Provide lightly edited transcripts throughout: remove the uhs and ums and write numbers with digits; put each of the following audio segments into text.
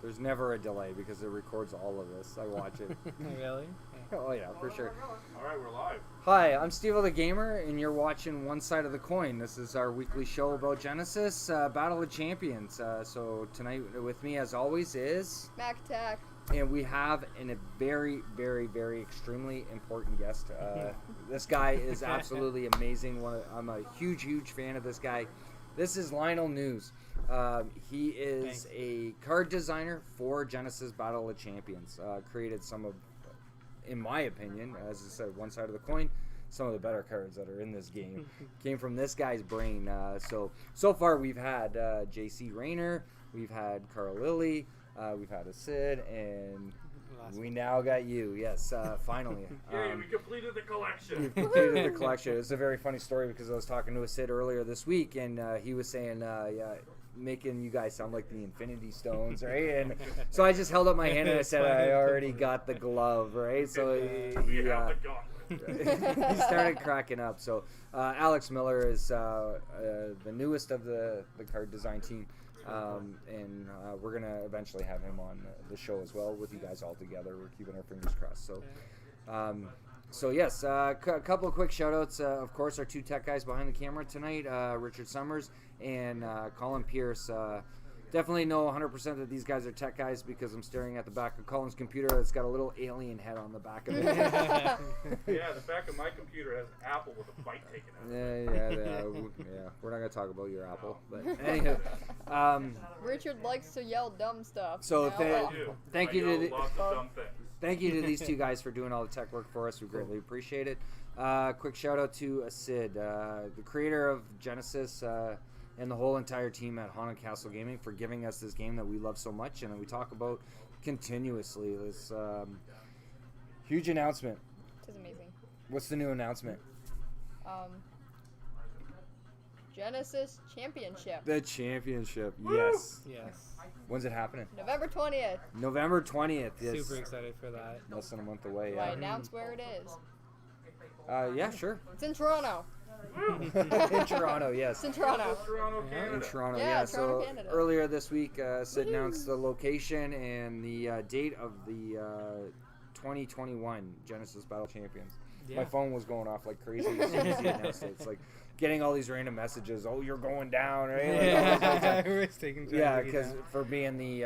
There's never a delay because it records all of this. I watch it. Really? Oh yeah, for sure. All right, we're live. Hi, I'm Steveo the Gamer, and you're watching One Side of the Coin. This is our weekly show about Genesis, Battle of Champions. So tonight with me, as always, is MacAttack. and we have a very, very, very extremely important guest. This guy is absolutely amazing. I'm a huge fan of this guy. This is Lionel Nunes. He is a card designer for Genesis Battle of Champions. Created some of, in my opinion, as I said, One Side of the Coin, some of the better cards that are in this game came from this guy's brain. So far we've had J.C. Rayner, we've had Carl Lilly, we've had a Sid, and we now got you. Yes, finally. Yay, we completed the collection. We've completed the collection. It's a very funny story because I was talking to a Sid earlier this week, and he was saying, making you guys sound like the Infinity Stones, right? And so I just held up my hand and I said, I already got the glove, right? So We have the gauntlet. he started cracking up. So Alex Miller is the newest of the card design team. And we're going to eventually have him on the show as well with you guys all together. We're keeping our fingers crossed. So yes, a couple of quick shout-outs. Of course, our two tech guys behind the camera tonight, Richard Summers and Colin Pierce. Definitely know 100% that these guys are tech guys because I'm staring at the back of Colin's computer that's got a little alien head on the back of it. Yeah, the back of my computer has Apple with a bite taken out. Yeah. We're not going to talk about your Apple. But anywho. Richard likes to yell dumb stuff. So Thank you to lots of dumb things. Thank you to these two guys for doing all the tech work for us. We greatly appreciate it. Quick shout out to Sid, the creator of Genesis, and the whole entire team at Haunted Castle Gaming for giving us this game that we love so much and that we talk about continuously. This huge announcement. This is amazing. What's the new announcement? Genesis Championship. The championship. Woo! Yes. Yes. When's it happening? November 20th. November 20th. Yes. Super excited for that. Less than a month away. Will I Yeah. announce where it is? Yeah, sure. It's in Toronto. In Toronto, yes. It's in Toronto. Toronto, In Canada. Toronto, Yeah, yeah. Toronto, So Canada. earlier this week, Sid announced the location and the date of the 2021 Genesis Battle Champions. Yeah. My phone was going off like crazy as soon as he announced it. It's like getting all these random messages. Oh, you're going down, right? Like, We're taking yeah, Germany because down. for being the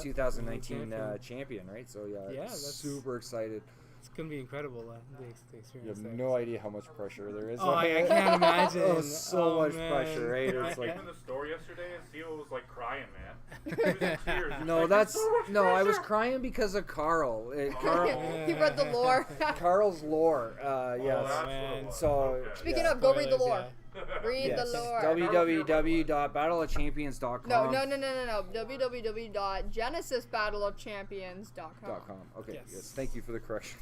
2019 champion, right? So Yeah, that's- super excited. It's gonna be incredible. The You experience. have there. no idea how much pressure there is. Oh, I can't imagine. Oh, so much man. pressure, right? I It's came like in the store yesterday and Theo was like crying, man. He was in tears. He's no, like, that's "There's so much no. I was pressure." crying because of Carl. He read the lore. Carl's lore. Oh, Yes. that's man. what it was. So- Okay. Speaking Yeah. of, go read the Spoilers, lore. yeah. Read Yes. the lore. www.battleofchampions.com. No. www.genesisbattleofchampions.com. Okay. Yes. Yes. Thank you for the correction.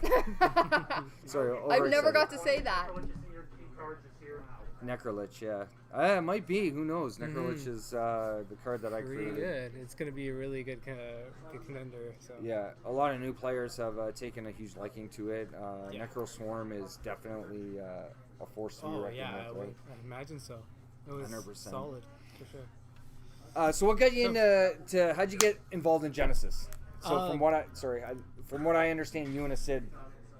Sorry. I've never overexcited. got to say that. Necrolich. Yeah. It might be. Who knows? Necrolich is the card that I Really created. good. It's gonna be a really good good contender. So. Yeah, a lot of new players have taken a huge liking to it. Yeah. Necro Swarm is definitely a force to be Oh reckoned yeah, with, right? I'd imagine so. It was 100%. solid for sure. So what got you into? How'd you get involved in Genesis? So from what I understand, you and a Sid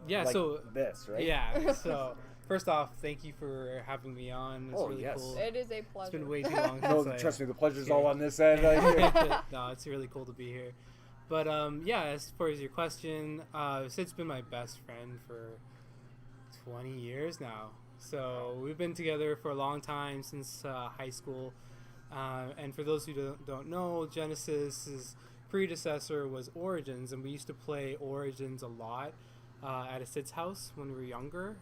Yeah. like So this, right? yeah. So first off, thank you for having me on. It's really yes. cool. It is a It's pleasure. been way too long. No, since trust me, the pleasure's Yeah. all on this end. No, it's really cool to be here. But yeah, as far as your question, Sid's been my best friend for 20 years now. So we've been together for a long time, since high school. And for those who don't know, Genesis's predecessor was Origins, and we used to play Origins a lot at a Sid's house when we were younger,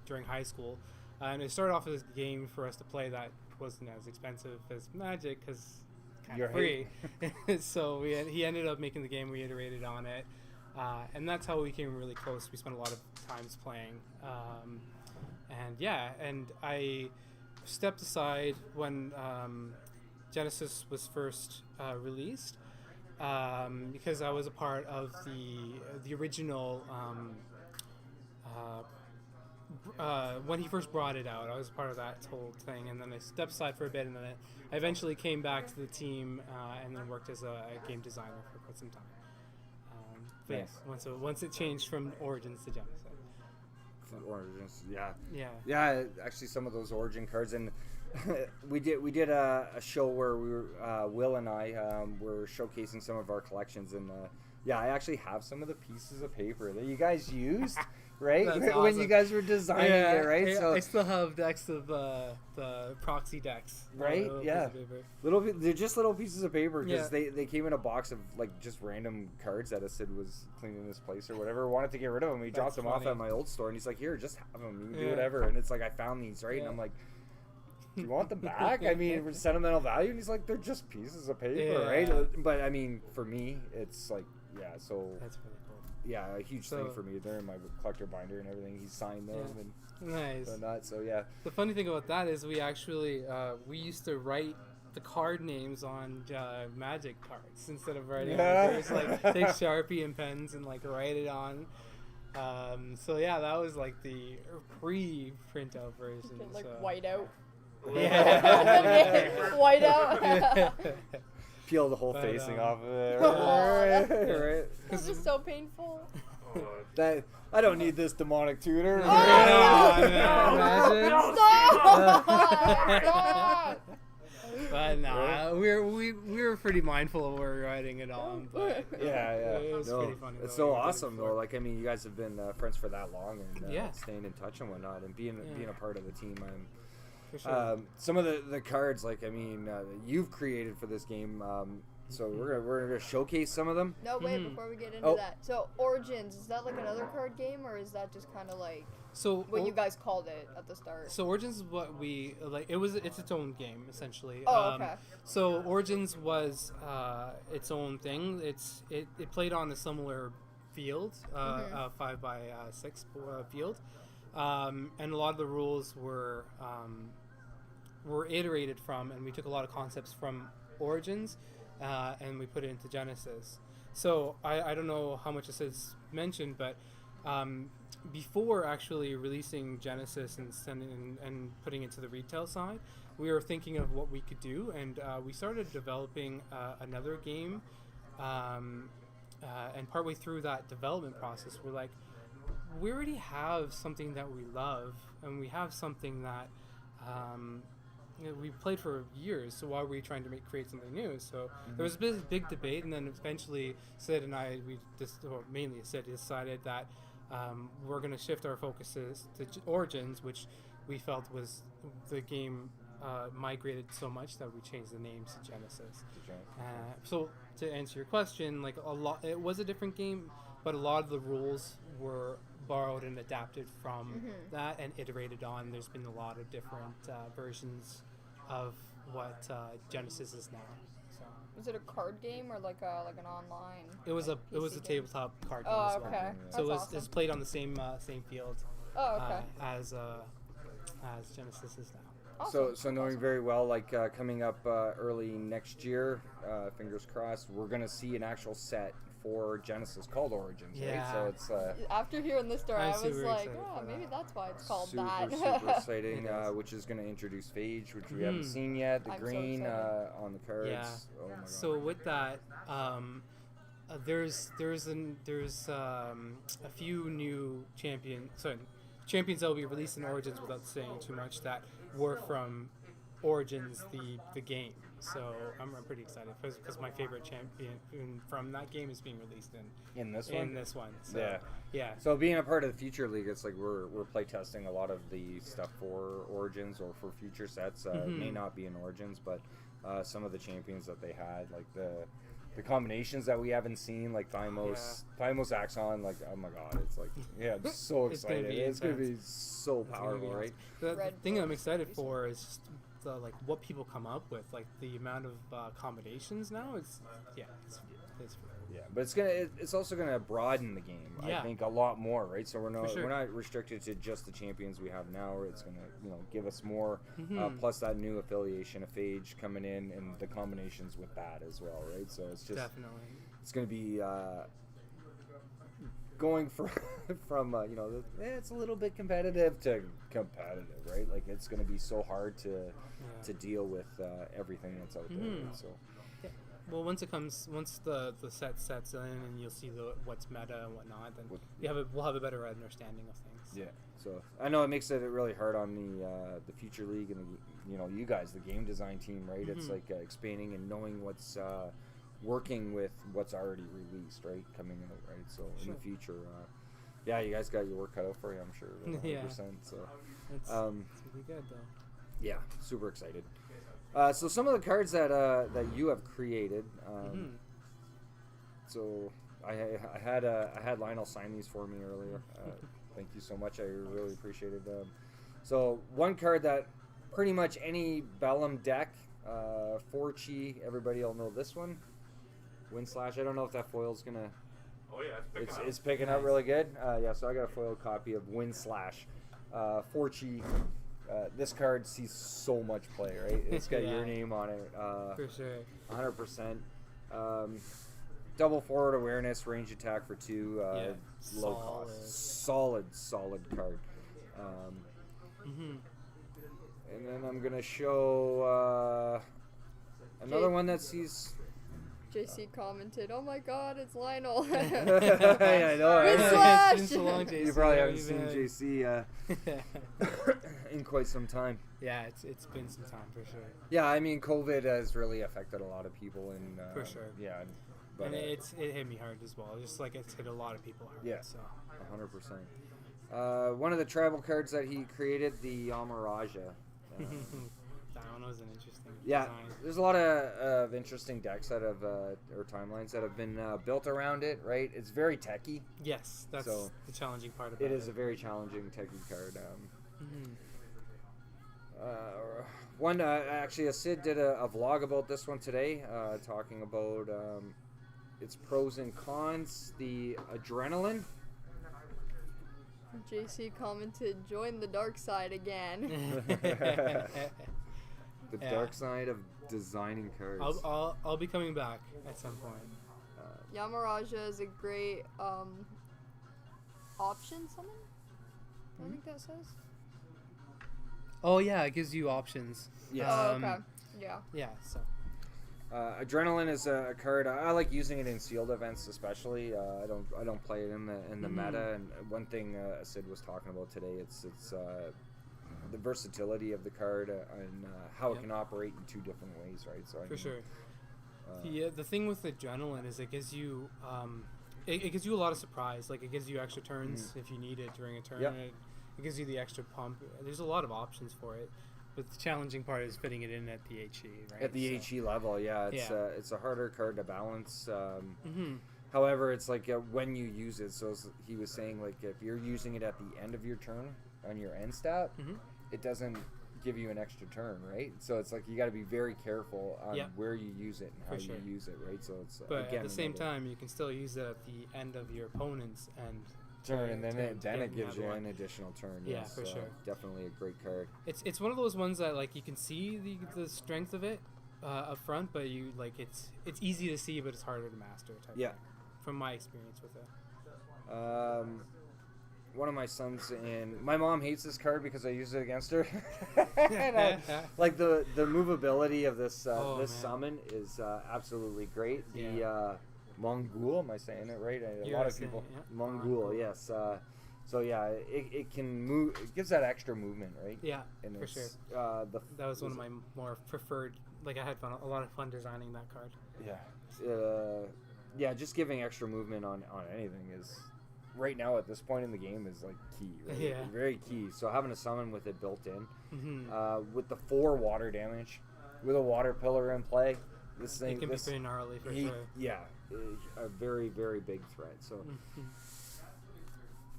during high school. And it started off as a game for us to play that wasn't as expensive as Magic, because kind You're of free. So he ended up making the game, we iterated on it. And that's how we became really close. We spent a lot of times playing. And I stepped aside when Genesis was first released, because I was a part of the original when he first brought it out, I was part of that whole thing, and then I stepped aside for a bit, and then I eventually came back to the team, and then worked as a game designer for quite some time. But Nice. yes, once it changed from Origins to Genesis. Origins, yeah. Yeah. Actually, some of those Origin cards, and we did a show where we were Will and I were showcasing some of our collections, and I actually have some of the pieces of paper that you guys used, right? That's When awesome. you guys were designing it, right? I still have decks of the proxy decks. Right? Pieces Yeah. of paper. They're just little pieces of paper because Yeah. they came in a box of like just random cards that a Sid was cleaning this place or whatever. Wanted to get rid of them. He dropped them off funny. at my old store, and he's like, "Here, just have them. You can do Yeah. whatever." And it's like, I found these, right? And Yeah. I'm like, "Do you want them back?" I mean, for sentimental value. And he's like, "They're just pieces of paper, Yeah. right?" But I mean, for me, it's like, yeah. So That's really cool. yeah, a huge thing for me. They're in my collector binder and everything. He signed them and Nice. whatnot. So yeah. The funny thing about that is we actually we used to write the card names on Magic cards instead of writing. Yeah. It was like take Sharpie and pens and like write it on. So yeah, that was like the pre-printout version. Like so. white out. Yeah. White out. Peel the whole But, facing off of it. Oh, Right. This is so painful. Oh, That I don't need this demonic tutor. Oh, no, no, Stop! Steve. Stop! But nah, we were pretty mindful of where we were writing it on. But Yeah. it was No, pretty funny. it's though, so we did it awesome before. though. Like I mean, you guys have been friends for that long and Yeah. staying in touch and whatnot, and being a part of the team. For sure. Some of the cards, like I mean, that you've created for this game. So we're gonna showcase some of them. No, wait, Mhm. before we get into Oh. that. So, Origins, is that like another card game, or is that just kind of like So what you guys called it at the start? So Origins is what we like. It's its own game essentially. Oh, okay. So Origins was its own thing. It played on a similar field, a 5x6 field, and a lot of the rules were iterated from, and we took a lot of concepts from Origins, and we put it into Genesis. So I don't know how much this is mentioned, but before actually releasing Genesis and putting it to the retail side, we were thinking of what we could do, and we started developing another game. And partway through that development process, we're like, we already have something that we love, and we have something that we played for years. So why were we trying to create something new? So there was a big debate, and then eventually Sid and I, mainly Sid, decided that we're going to shift our focuses to Origins, which we felt was the game migrated so much that we changed the name to Genesis. So to answer your question, like it was a different game, but a lot of the rules were borrowed and adapted from that and iterated on. There's been a lot of different versions of what Genesis is now. So Was it a card game or like an online? it was a PC game? tabletop card game Oh, as well. okay. So That's it's awesome. played on the same field Oh, okay. as Genesis is now. Awesome. So knowing very well, like coming up early next year, fingers crossed, we're gonna see an actual set for Genesis called Origins, right? Yeah. So it's After hearing this story, I'm I was super like, excited oh, for maybe that. that's why it's called super that. exciting, It is. which is gonna introduce Phage, which we haven't seen yet. The I'm so green excited. on the cards. Yeah. Oh my god. So with that, there's a few new champions that will be released in Origins without saying too much that were from Origins, the game. So I'm pretty excited because my favorite champion from that game is being released in this in one. this one. So, Yeah. yeah. So being a part of the Future League, it's like we're playtesting a lot of the stuff for Origins or for future sets. It may not be in Origins, but some of the champions that they had, like the combinations that we haven't seen, like Thymos Axon, like oh my god, it's like I'm so It's gonna excited. be It's gonna be intense. so It's gonna be powerful, right? The Red thing I'm Bull excited recently. for is just like what people come up with, like the amount of combinations now. It's Yeah, but it's also gonna broaden the game. Yeah. I think a lot more, right? So For sure. we're not restricted to just the champions we have now. It's gonna give us more. Mhm. Plus that new affiliation of Phage coming in and the combinations with that as well, right? So it's just definitely. it's gonna be going from it's a little bit competitive to competitive, right? Like it's going to be so hard to deal with everything that's out there. Right? So. Yeah. Well, once the set sets in and you'll see what's meta and whatnot, then we'll have a better understanding of things. Yeah. So I know it makes it really hard on the future league and you guys, the game design team, right? It's like expanding and knowing what's working with what's already released, right? Coming out, right? So in the future, you guys got your work cut out for you, I'm sure. 100%. So it's really good though. Yeah, super excited. So some of the cards that you have created. So I had Lionel sign these for me earlier. Thank you so much. I really appreciated them. So one card that pretty much any Bellum deck, 4-chi, everybody will know this one. Windslash. I don't know if that foil's gonna. Oh yeah, it's picking up really good. So I got a foiled copy of Windslash, 4-chi. This card sees so much play, right? It's got your name on it. For sure. 100%. Double forward awareness, range attack for 2. Low cost. Solid card. And then I'm going to show another one that sees... JC commented, "Oh my God, it's Lionel." Yeah, I know. Windslash! It's been so long, JC. You probably haven't seen JC in quite some time. Yeah, it's been some time for sure. Yeah, I mean, COVID has really affected a lot of people, and for sure. Yeah, but and it hit me hard as well, just like it's hit a lot of people hard. Yeah, so 100%. One of the tribal cards that he created, the Yamaraja. That one was an interesting design. There's There's a lot of interesting decks that have or timelines that have been built around it, right? It's very techy. Yes, that's the challenging part about it. It is a very challenging techy card. Actually, Sid did a vlog about this one today, talking about its pros and cons. The Adrenaline. JC commented, "Join the dark side again." The dark side of designing cards. I'll be coming back at some point. Yamaraja is a great option summon. I think that says. Oh yeah, it gives you options. Yes. Oh, okay. Yeah. Yeah. So. Adrenaline is a card. I like using it in sealed events, especially. I don't play it in the meta. And one thing Sid was talking about today, it's the versatility of the card and how it can operate in 2 different ways, right? So for sure. The thing with Adrenaline is it gives you it gives you a lot of surprise. Like it gives you extra turns if you need it during a turn. Yep. It gives you the extra pump. There's a lot of options for it. But the challenging part is fitting it in at the HE, right? At the HE level, it's a harder card to balance. However, it's like when you use it. So he was saying, like, if you're using it at the end of your turn on your end stat, it doesn't give you an extra turn, right? So it's like you got to be very careful on where you use it and how you use it, right? So it's but at the same time, you can still use it at the end of your opponent's end. Turn and then it gives you an additional turn. Yeah, for sure. Definitely a great card. It's one of those ones that like you can see the strength of it up front, but you like it's easy to see, but it's harder to master. Type from my experience with it. One of my sons and my mom hates this card because I use it against her. Like the movability of this summon is absolutely great. The Mongul, am I saying it right? A lot of people. Mongul, yes. So it can move. It gives that extra movement, right? Yeah, and for sure. That was one of my more preferred. Like I had a lot of fun designing that card. Yeah. Just giving extra movement on anything is right now at this point in the game is like key. Right? Yeah. Very key. So having a summon with it built in, with the 4 water damage, with a water pillar in play, this thing it can be pretty gnarly for sure. Yeah. A very, very big threat. So,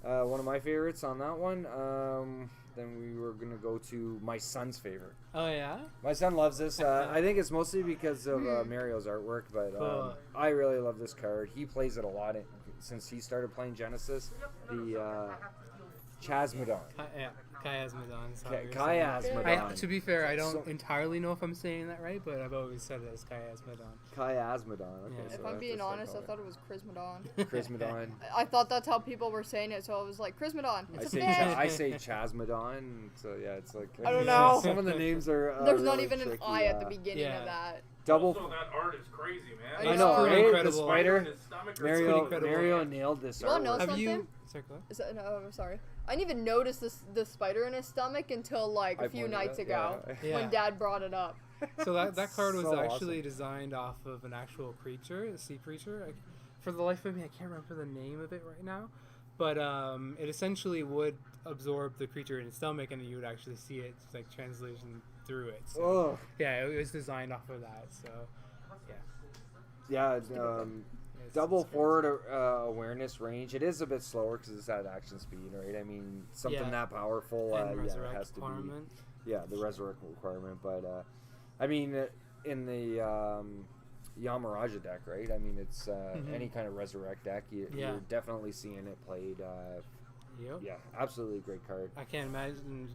one of my favorites on that one. Then we were gonna go to my son's favorite. Oh yeah. My son loves this. I think it's mostly because of Mario's artwork, but I really love this card. He plays it a lot since he started playing Genesis. The Chasmodon. Chiasmodon. Chiasmodon. To be fair, I don't So- entirely know if I'm saying that right, but I've always said it as Chiasmodon. Chiasmodon. Okay, Yeah. so If I'm that's being just what honest, I call thought it was Chrismodon. it. Chrismodon. I thought that's how people were saying it, so I was like, Chrismodon. I It's a say fish. I say Chasmodon. So yeah, it's like I don't know. Some of the names are. There's not really even tricky, an I at the beginning yeah. of that. Double. Also, that art is crazy, man. I I know, know, pretty right? incredible. The spider. In his stomach or pretty Mario, incredible. Mario nailed this You wanna know artwork. Have something? you? Sorry, go ahead. Is that, no, I'm sorry. I didn't even notice the spider in his stomach until like a I few pointed nights it, ago Yeah. when Dad brought it up. So that card was So actually awesome. designed off of an actual creature, a sea creature. For the life of me, I can't remember the name of it right now. But it essentially would absorb the creature in its stomach, and you would actually see it like translation through it. So, Oh, yeah, it was designed off of that. So yeah. it's Double crazy. forward awareness range. It is a bit slower because it's at action speed, right? I mean, something Yeah. that powerful, And yeah, it resurrect has to be. requirement. Yeah, the resurrect requirement. But I mean, in the Yamaraja deck, right? I mean, it's any kind of resurrect deck. Yeah. You're definitely seeing it played. Yep. Yeah, absolutely great card. I can't imagine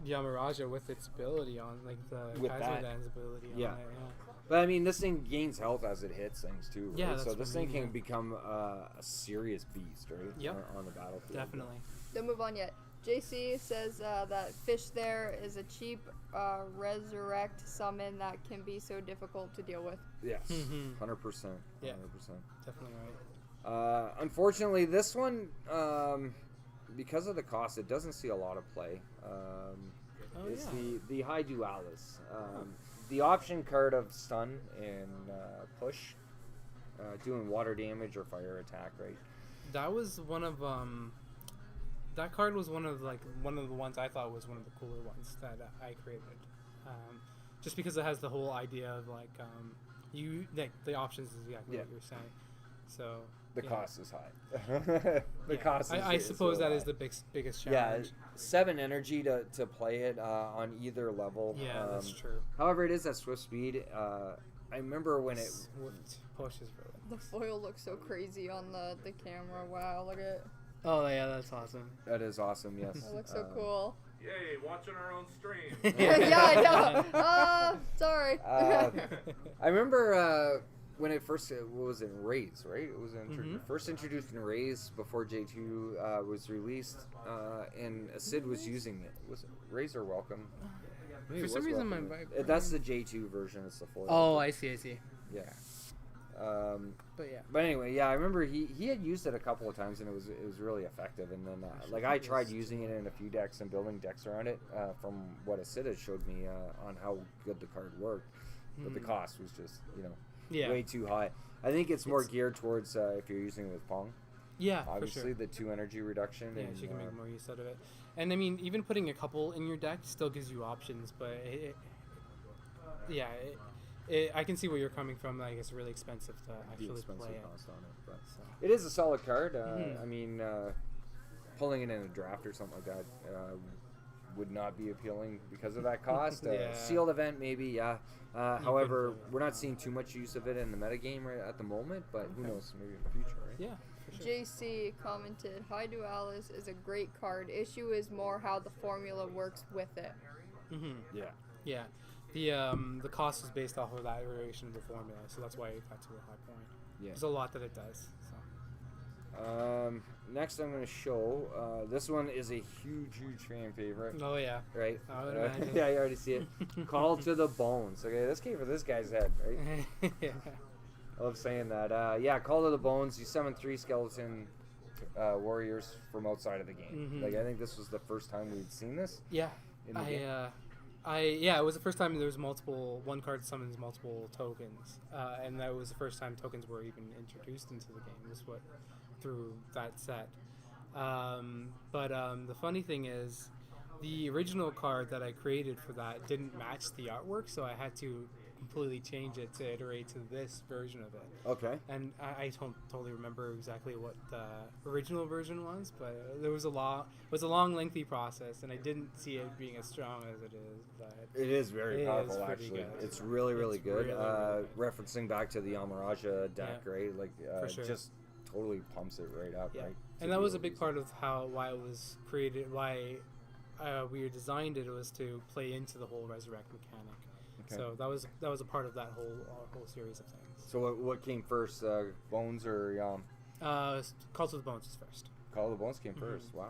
Yamaraja with its ability on, like the With that. Kaiserdan's ability Yeah. on it. But I mean, this thing gains health as it hits things too, right? Yeah, So that's this what I thing mean, can become a serious beast, right? Yep. On the battlefield. Definitely. Don't move on yet. JC says that fish there is a cheap resurrect summon that can be so difficult to deal with. Yes, Mhm. 100%. Yeah. 100%. Definitely right. Unfortunately, this one, because of the cost, it doesn't see a lot of play. It's the High Dualis. The option card of stun and push, doing water damage or fire attack, right? That was one of that card was one of the ones I thought was one of the cooler ones that I created, just because it has the whole idea of you like the options is exactly Yeah. what you're saying. So The yeah. cost is high. The cost is I suppose so that is high. the biggest Yeah, challenge. 7 energy to play it on either level. Yeah, that's true. However, it is at swift speed. I remember when it. Swift push is really. The foil looks so crazy on the camera. Wow, look at it. Oh yeah, that's awesome. That is awesome. Yes. It looks so cool. Yay, watching our own stream. Yeah, I know. Sorry. I remember when it first what was it, Rays, right? It was Mhm. first introduced in Rays before J2 was released, and Sid was using it. Was it Rays or Welcome? Maybe For it some was reason, Welcome. my That's the J2 version. It's the foil. Oh, I see. Yeah. But yeah. But anyway, yeah, I remember he had used it a couple of times and it was really effective. And then like I tried using it in a few decks and building decks around it from what Acid showed me on how good the card worked, but the cost was just Yeah. way too high. I think it's more geared towards if you're using it with Pong. Yeah, Obviously, for sure. the 2 energy reduction. Yeah, and, so you can make more use out of it. And I mean, even putting a couple in your deck still gives you options, but I can see where you're coming from. Like, it's really expensive to the actually expensive play it. cost on it. But So. it is a solid card. Mhm. I mean, pulling it in a draft or something like that would not be appealing because of that cost. Yeah. Sealed event, maybe, yeah. However, couldn't do it. we're not seeing too much use of it in the metagame right at the moment, but who knows, maybe in the future, right? Yeah, for sure. JC commented, High Dualis is a great card. Issue is more how the formula works with it. Yeah. Yeah. The cost is based off of that iteration of the formula, so that's why it got to a high point. Yeah. There's a lot that it does. So. Next, I'm going to show. This one is a huge fan favorite. Oh yeah. Right? I would imagine. Yeah, you already see it. Call to the Bones. Okay, this came for this guy's head, right? Yeah. I love saying that. Yeah, Call to the Bones. You summon 3 skeleton warriors from outside of the game. Mhm. Like, I think this was the first time we'd seen this. Yeah. In the game. It was the first time there was one card summons multiple tokens, and that was the first time tokens were even introduced into the game. Was what through that set. But the funny thing is, the original card that I created for that didn't match the artwork, so I had to completely change it to iterate to this version of it. Okay. And I don't totally remember exactly what the original version was, but there was a long, lengthy process, and I didn't see it being as strong as it is. But It is very It is powerful, pretty actually. good. It's really It's good. really, really good. Referencing back to the Yamaraja deck, Yeah. right? Like, For sure. just totally pumps it right up, Yeah. right? And that was a big part of why it was created, why we designed it, was to play into the whole resurrect mechanic. Okay. So that was a part of that whole series of things. So what came first, Bones or Calls of the Bones is first. Call of the Bones came first? Wow.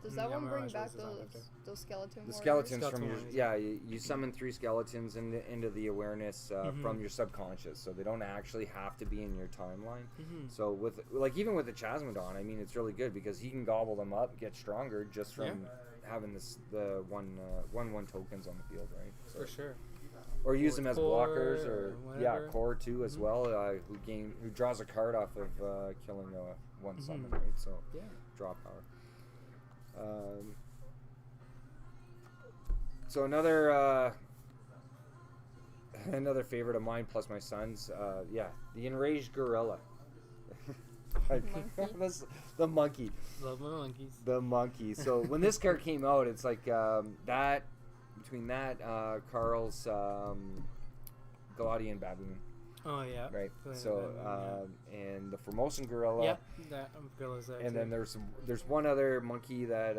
Does that one bring Mirage back was designed after. those skeleton The warriors? skeletons Skeleton from your warriors. you summon 3 skeletons into the awareness from your subconscious, so they don't actually have to be in your timeline. So with even with the Chasmodon, I mean, it's really good because he can gobble them up, get stronger just from having the one tokens on the field, right? So, For sure. or use them as Core blockers, or or whatever. core too as well. Who draws a card off of killing one summon, right? So Yeah. draw power. So another favorite of mine plus my son's, the enraged gorilla. The monkey. Love my monkeys. The monkey. So when this card came out, it's like between Carl's Galadian baboon, Oh yeah. right? Yeah, So and the Formosan gorilla. Yep. That gorilla's there. And too. then there's one other monkey that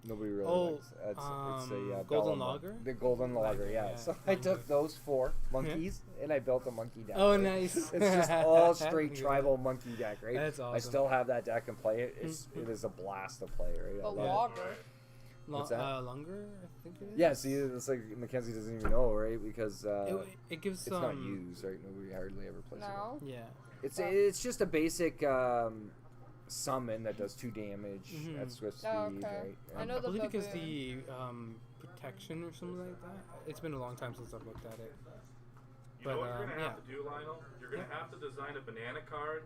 nobody really likes. It's a Golden Bellum. Logger? The golden logger, yeah. Yeah. So I took those 4 monkeys and I built a monkey deck. Oh, right? nice. It's just all straight Yeah. tribal monkey deck, right? That's I awesome. still have that deck and play it. It is a blast to play, right? I A love it. logger. What's that? Longer, I think it is. Yeah, see, it's like Mackenzie doesn't even know, right? Because It gives it's not used, right? Nobody hardly ever plays No. Yeah. it. It's just a basic summon that does 2 damage at swift speed, Oh, okay. right? I And know I the believe because baboon. the protection or something like that. It's been a long time since I've looked at it. You know But, what you're gonna yeah. have to do, Lionel? You're gonna have to design a banana card.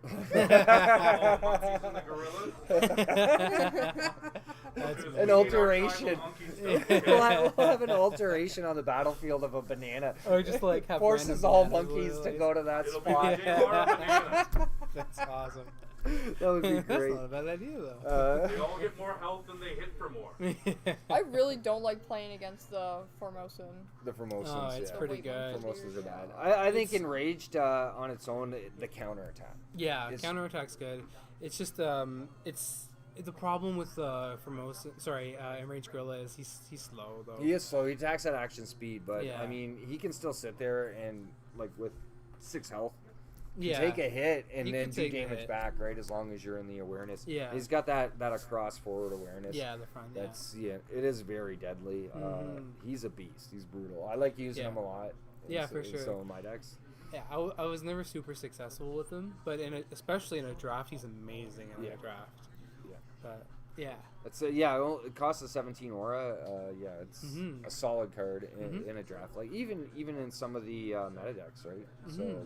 That's An alteration. Yeah. We'll have an alteration on the battlefield of a banana. Or just like have forces random all bananas monkeys to literally. go to that It'll be spot. JR banana. That's awesome. That would be That's great. not a bad idea though. They all get more health than they hit for more. I really don't like playing against the Formosan. The Formosans, Oh, it's yeah. pretty Wait, good. Formosans are yeah. bad. I think It's- enraged on its own, the counterattack. Yeah, It's- counterattack's good. It's just it's the problem with Formosan. Sorry, enraged gorilla is he's slow though. He is slow. He attacks at action speed, but Yeah. I mean, he can still sit there and with 6 health, Yeah. take a hit and He then can do take a damage hit. back, right? As long as you're in the awareness. Yeah. He's got that across forward awareness. Yeah, the front. That's it is very deadly. He's a beast. He's brutal. I like using Yeah. him a lot. Yeah, in for s- in sure. some of my decks. Yeah, I was never super successful with him, but especially in a draft, he's amazing in Yeah. a draft. Yeah. But yeah, It's it costs a 17 aura. It's a solid card in a draft. Like even in some of the meta decks, right? So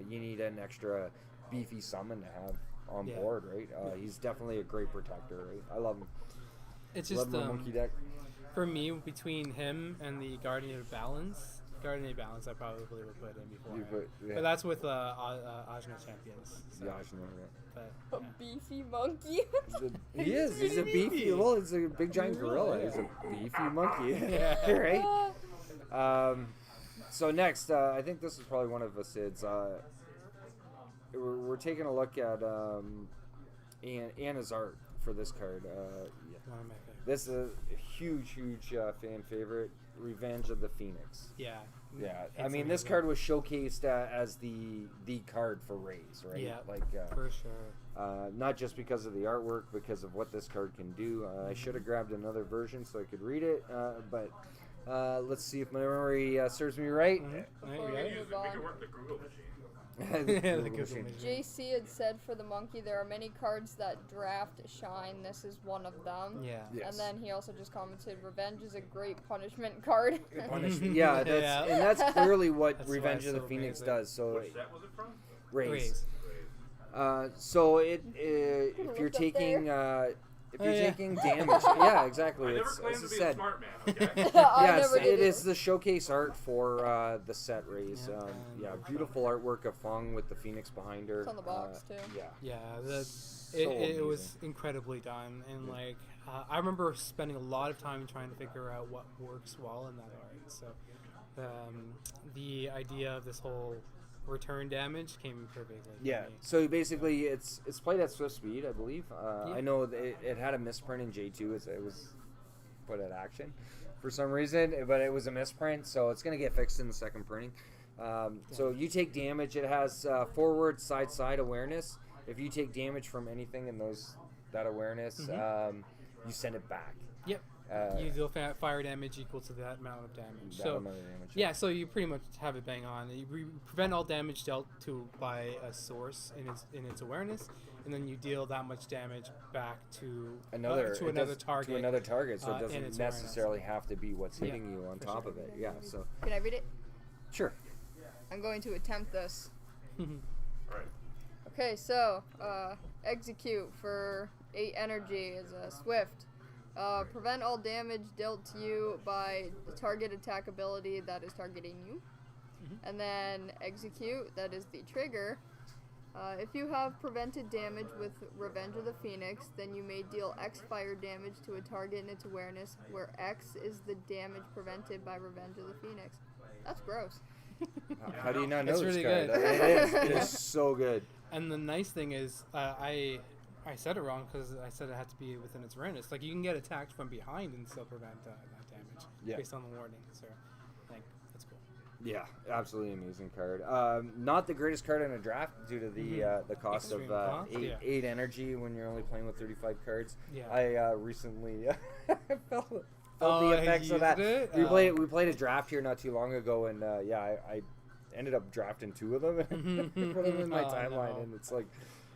you need an extra beefy summon to have on Yeah. board, right? He's definitely a great protector, right? I love him. it's Love just my monkey deck. for me between him and the Guardian of Balance. Guardian of Balance, I probably would put in before. But that's with Ajna champions. So, Yeah, I should know but, A yeah. beefy monkey. that. He is. He's a pretty beefy. beefy. Well, he's a big giant gorilla. Yeah. He's a beefy monkey, Yeah. right? So next, I think this is probably one of Acid's. We're taking a look at Anna's art for this card. One of my favorites. This is a huge fan favorite, Revenge of the Phoenix. Yeah. Yeah, I It's mean, this amazing. card was showcased as the card for Rays, right? Yeah, Like, for sure. not just because of the artwork, because of what this card can do. I should have grabbed another version so I could read it, but let's see if my memory serves me right. Right, Before you we got it? move We on. can work the Google machine. The Google Google machine. machine. JC had said for the monkey, there are many cards that draft shine. This is one of them. Yeah. Yes. And then he also just commented, "Revenge is a great punishment card." Punishment. Yeah, Yeah. and that's clearly what That's why Revenge it's of the so Phoenix amazing. does. So Which set was it from? Rays. Rays. So if you're Look up taking if you're Oh, yeah. taking damage, yeah, exactly. I never It's claimed as to I be a said. smart man, okay? I Yes, never did it is the showcase art for the set Rays. Yeah, Yeah, beautiful artwork of Fung with the phoenix behind her. It's on the box, too. Yeah. Yeah, So it was amazing. incredibly done, and like I remember spending a lot of time trying to figure out what works well in that art. So the idea of this whole return damage came in perfectly. for Yeah. me. So basically, it's played at swift speed, I believe. Yeah. I know that it had a misprint in J2. It was put at action for some reason, but it was a misprint, so it's gonna get fixed in the second printing. So you take damage. It has forward, side awareness. If you take damage from anything in that awareness, you send it back. Yep. You deal fire damage equal to that amount of damage. Yeah, so you pretty much have it bang on. You prevent all damage dealt to by a source in its awareness, and then you deal that much damage back to another target. To another target, so it in doesn't its necessarily have to be what's hitting you on top of it. Yeah. So Can I read it? sure. I'm going to attempt this. Right. Okay, so execute for 8 energy is a swift. Prevent all damage dealt to you by the target attack ability that is targeting you. And then execute, that is the trigger. If you have prevented damage with Revenge of the Phoenix, then you may deal X fire damage to a target in its awareness, where X is the damage prevented by Revenge of the Phoenix. That's gross. How do you not know It's this really card? good. It is so good. And the nice thing is, I said it wrong because I said it had to be within its awareness. Like, you can get attacked from behind and still prevent that damage based on the warning. So, like, that's cool. Yeah, absolutely amazing card. Not the greatest card in a draft due to the cost Extreme of cost, yeah. 8 energy when you're only playing with 35 cards. Yeah. I recently felt Oh, the effects of that. used it? We played a draft here not too long ago, and I ended up drafting 2 of them and put them in my Oh, timeline, no. and it's like,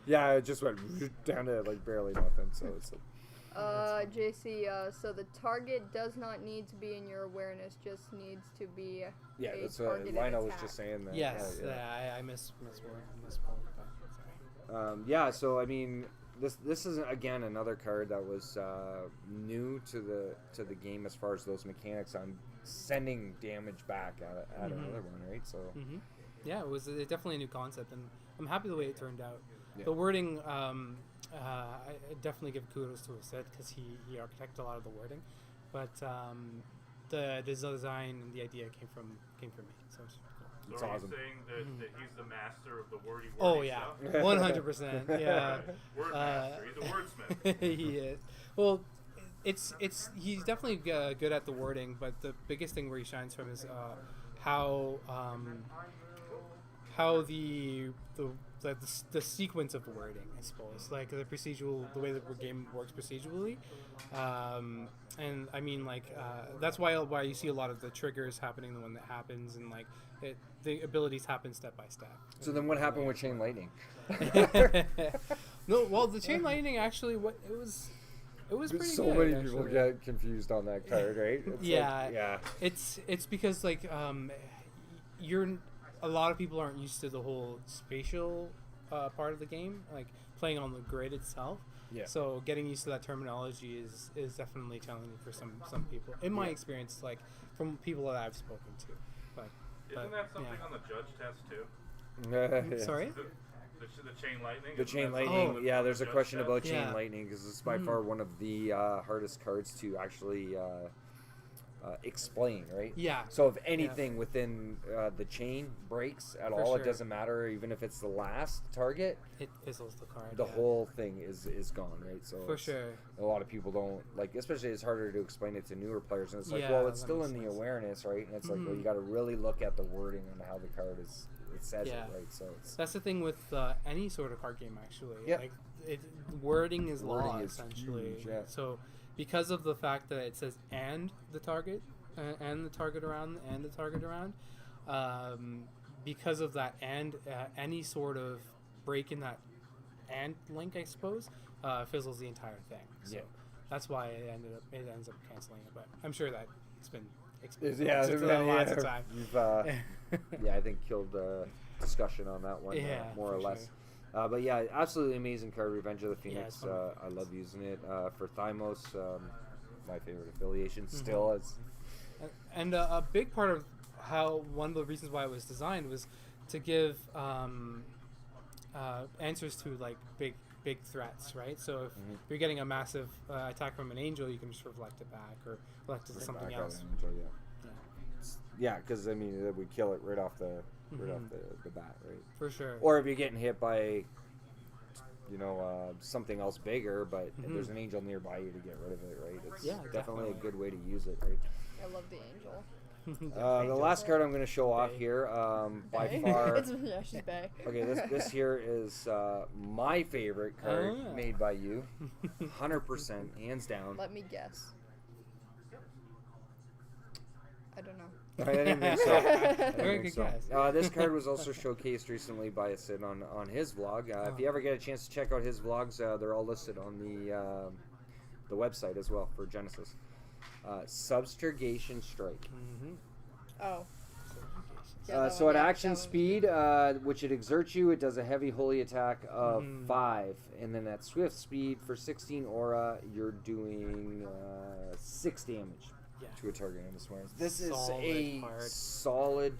yeah, it just went down to like barely nothing. So it's like, JC, so the target does not need to be in your awareness, just needs to be yeah, a that's what targeted Lionel was attack. just saying. That, Yes, yeah. I misspoke. Sorry. Yeah, so I mean, this is again another card that was new to the game as far as those mechanics on sending damage back at another one, right? So Yeah, it was definitely a new concept, and I'm happy the way it turned out. Yeah. The wording, I definitely give kudos to Sid because he architected a lot of the wording, but the design and the idea came from me. So it's cool. So It's are awesome. you saying that he's the master of the wordy Oh yeah, stuff? 100%. Yeah, Word master. He's a wordsmith. he is. Well, it's he's definitely good at the wording, but the biggest thing where he shines from is how the sequence of the wording, I suppose, like the way the game works procedurally, and I mean that's why you see a lot of the triggers happening when that happens, and like the abilities happen step by step. So then what happened with Chain Lightning? No, well, the Chain Lightning actually, it was pretty So good. many actually. people get confused on that card, right? It's Yeah, like, yeah. It's because like a lot of people aren't used to the whole spatial part of the game, like playing on the grid itself. Yeah. So getting used to that terminology is definitely challenging for some people. In my experience, like from people that I've spoken to. Isn't that something on the judge test too? Yeah. Sorry. The chain lightning. The Isn't Chain that something Lightning, on yeah, the there's a judge question test? about Chain Yeah. Lightning because it's by far one of the hardest cards to actually explain, right? Yeah. So if anything within the chain breaks at For all, sure. it doesn't matter, even if it's the last target, It fizzles the card. the yeah. whole thing is gone, right? So For it's- sure. a lot of people don't like, especially it's harder to explain it to newer players, and it's like, Yeah, well, it's that still makes in the sense. awareness, right? And it's like, well, Mhm. you got to really look at the wording and how the card it says Yeah. it, right? So it's That's the thing with any sort of card game, actually. Yep. Like, wording is Wording law, is essentially. huge, yeah. So, because of the fact that it says "and the target," and the target around, and the target around, because of that, and any sort of break in that "and" link, I suppose, fizzles the entire thing. So Yeah. that's why it ends up canceling it. But I'm sure that it's been yeah, explained lots of time. you've yeah, I think killed the discussion on that one, Yeah, more or for less. But yeah, absolutely amazing card, Revenge of the Yeah, Phoenix. it's one of my I love favorites. using it for Thymos. My favorite affiliation Mm-hmm. still is. And a big part of one of the reasons why it was designed was to give answers to like big threats, right? So if you're getting a massive attack from an angel, you can just reflect it back or reflect it to something Back out else. Angel, yeah. Yeah, because I mean, we kill it right off the right off the bat, right? For sure. Or if you're getting hit by, something else bigger, but there's an angel nearby you to get rid of it, right? It's definitely a good way to use it, right? I love the angel. The last card I'm going to show off here, by far. Yeah, she's bae. Okay, this here is my favorite card made by you, 100%, hands down. Let me guess. I don't know. I didn't think so. Very good guess. This card was also showcased recently by Sid on his vlog. If you ever get a chance to check out his vlogs, they're all listed on the website as well for Genesis. Subjugation Strike. Oh. So at action speed, which it exerts you, it does a heavy holy attack of 5. And then at swift speed for 16 aura, you're doing 6 damage to a target in this one. This is a solid,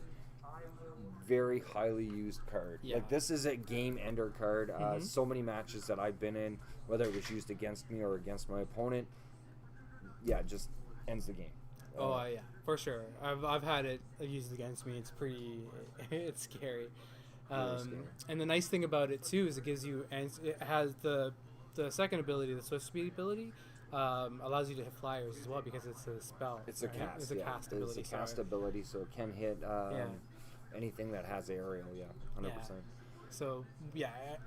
very highly used card. Like, this is a game ender card. So many matches that I've been in, whether it was used against me or against my opponent, it just ends the game. Yeah, for sure. I've had it used against me. It's pretty, it's scary. And the nice thing about it too is it gives you, and it has the second ability, the swift speed ability, allows you to hit flyers as well because it's a spell. It's a cast. It's a cast ability. It's a cast ability, so it can hit anything that has aerial. 100%. So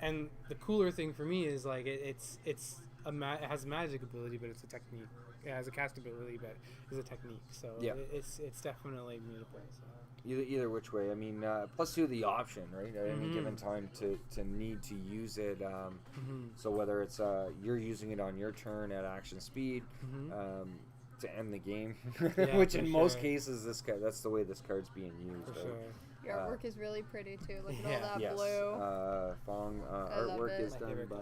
and the cooler thing for me is like it has a magic ability, but it's a technique. It has a cast ability, but it's a technique. So it's definitely mutable. So. Either which way, I mean, plus you have the option, right, at any given time to need to use it. So whether it's you're using it on your turn at action speed to end the game, which in most cases that's the way this card's being used. For sure. Your artwork is really pretty too. Look at all that blue. Fong I love artwork it. is done by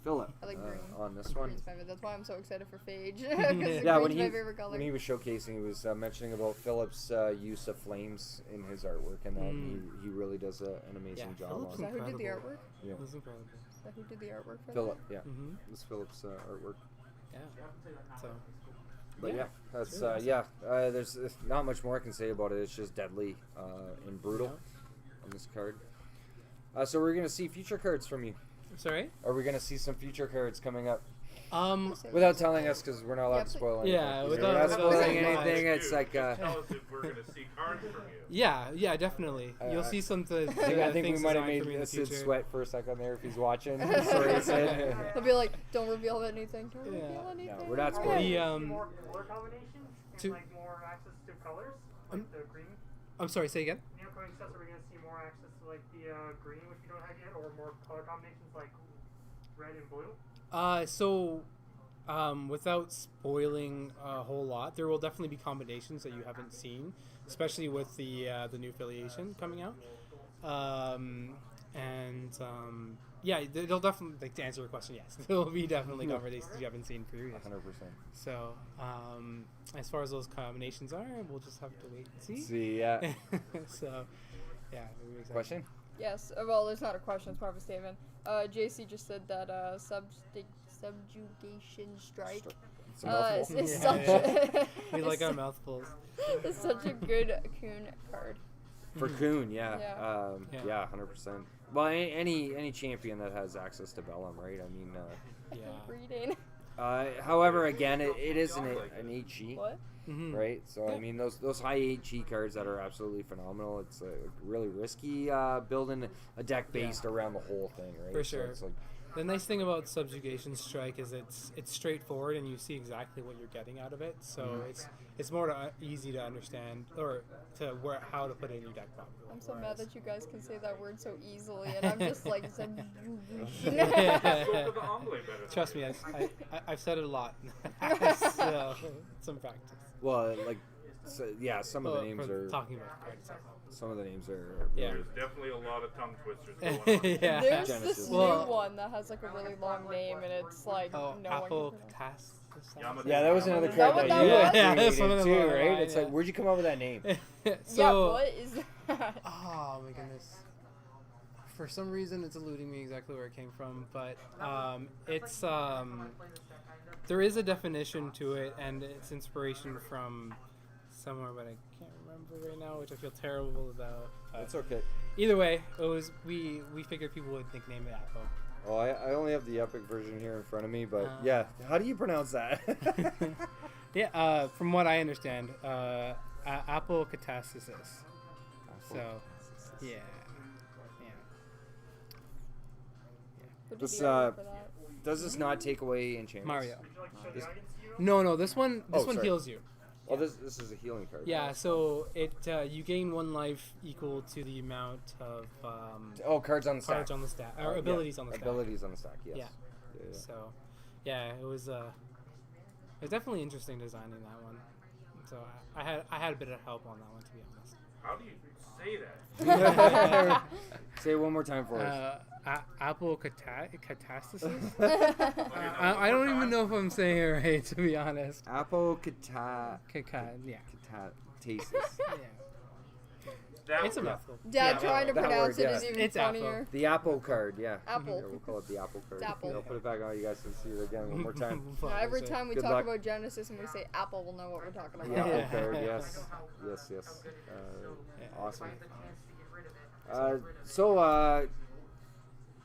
Philip I like green. on this one. That's why I'm so excited for Phage. When green's my favorite color. When he was showcasing, he was mentioning about Philip's use of flames in his artwork, and that he really does an amazing job on Is it. that who did the artwork? Yeah. It was incredible. Is that who did the artwork for Philip, that? This Philip's artwork. Yeah. So. But that's there's not much more I can say about it. It's just deadly and brutal on this card. So we're gonna see future cards from you. Sorry? Are we gonna see some future cards coming up? Without telling us, because we're not allowed to spoil anything. Yeah, without without spoiling anything. anything. It's like tell us if we're gonna see cards from you. Yeah, definitely. You'll see some. I think we might have made Sid sweat for a second there if he's watching. Sorry, Sid. He'll be like, "Don't reveal anything. Don't reveal anything." No, we're not spoiling. More color combinations and like more access to colors, like the green. I'm sorry. Say again. In the upcoming sets, are we gonna see more access to like the green, which we don't have yet, or more color combinations like red and blue? Without spoiling a whole lot, there will definitely be combinations that you haven't seen, especially with the new affiliation coming out. They'll definitely, like, to answer your question, yes, there will be definitely combinations you haven't seen previously. 100%. So, as far as those combinations are, we'll just have to wait and see. So, yeah. Question? Yes. Well, it's not a question. It's more of a statement. JC just said that Subjugation Strike is such we like our mouthfuls. It's such a good Coon card. For Coon, 100%. Well, any champion that has access to Bellum, right? I mean, Reading. however, again, it is an HE. What? Right, so I mean those high HE cards that are absolutely phenomenal. It's really risky building a deck based around the whole thing, right? For sure. So it's like, the nice thing about Subjugation Strike is it's straightforward and you see exactly what you're getting out of it. So it's more easy to understand or how to put it in your deck properly. I'm so mad that you guys can say that word so easily, and I'm just like Trust me, I've said it a lot. So some practice. Well, like, some of the names are talking about cards. Some of the names are. There's definitely a lot of tongue twisters going on. There's Genesis. this new one that has like a really long name, and it's like no one can pronounce. Yeah, that was another card that you created too, right? It's like, where'd you come up with that name? What is that? Oh my goodness. For some reason, it's eluding me exactly where it came from, but it's there is a definition to it, and it's inspiration from somewhere, but I can't remember remember right now, which I feel terrible about. It's okay. Either way, it was we figured people would nickname it Apple. Oh, I only have the Epic version here in front of me, but yeah. How do you pronounce that? Yeah, from what I understand, Apple Catastasis. So, yeah. Would you This, be ready for that? Does this not take away enchantments? Mario. Would you like to show This- the audience you? No, this one sorry. heals you. Oh, this is a healing card. Yeah, so it you gain 1 life equal to the amount of Cards on the stack. cards on the stack or abilities on the stack. Abilities on the stack. Yes. Yeah. Yeah. So, yeah, it was definitely interesting designing that one. So I had a bit of help on that one, to be honest. How do you say that? Say it one more time for us. Apple Catastasis? I don't even know if I'm saying it right, to be honest. Apocatastasis. Yeah. Yeah. That It's a word. mouthful. Dad trying to that pronounce word, it yeah. is even It's Apple. funnier. The Apple card, yeah. Apple. Yeah, we'll call it the Apple card. It's Apple. I'll put it back on. You guys can see it again one more time. Now, every time we Good talk luck. about Genesis and we say Apple, we'll know what we're talking The about. Apple card, yes. Yes. Awesome.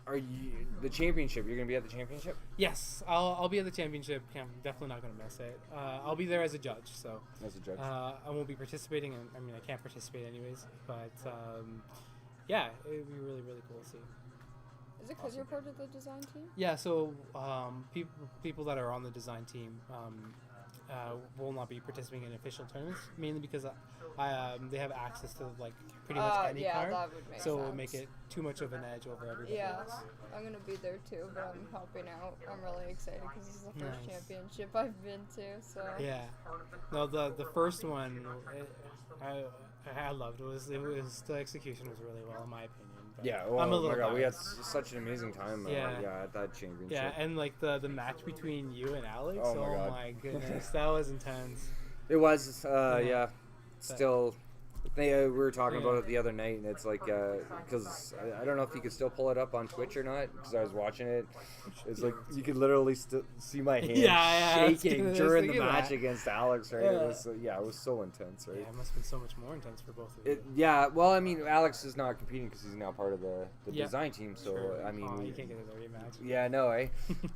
Are you the championship? You're gonna be at the championship? Yes, I'll be at the championship. I'm definitely not going to miss it. I'll be there as a judge, so As a judge. I won't be participating. I mean, I can't participate anyways, but yeah, it'd be really, really cool to see. Is it because you're part of the design team? Yeah, so people that are on the design team will not be participating in official tournaments, mainly because they have access to like pretty much any yeah, card, that would make so it sense. would make it too much of an edge over everybody Yeah, else. I'm gonna be there too, but I'm helping out. I'm really excited because this is the first Nice. championship I've been to. So Yeah, no, the first one I loved. It was the execution was really well in my opinion. But Yeah, I'm a oh little my god, we had biased. such an amazing time Yeah. at that championship. Yeah, and like the match between you and Alex. Oh my Oh God. my goodness, that was intense. It was, Yeah. yeah. Still, we were talking Yeah. about it the other night, and it's like, because I don't know if you could still pull it up on Twitch or not, because I was watching it. It's like, you could literally still see my hand Yeah, I was shaking gonna during the think of match that. against Alex, right? Yeah. It was so intense, right? Yeah, it must have been so much more intense for both of you. Yeah, well, I mean, Alex is not competing because he's now part of the Yeah. design team, so, Sure. I mean... Aw, you can't get a rematch. Yeah, no,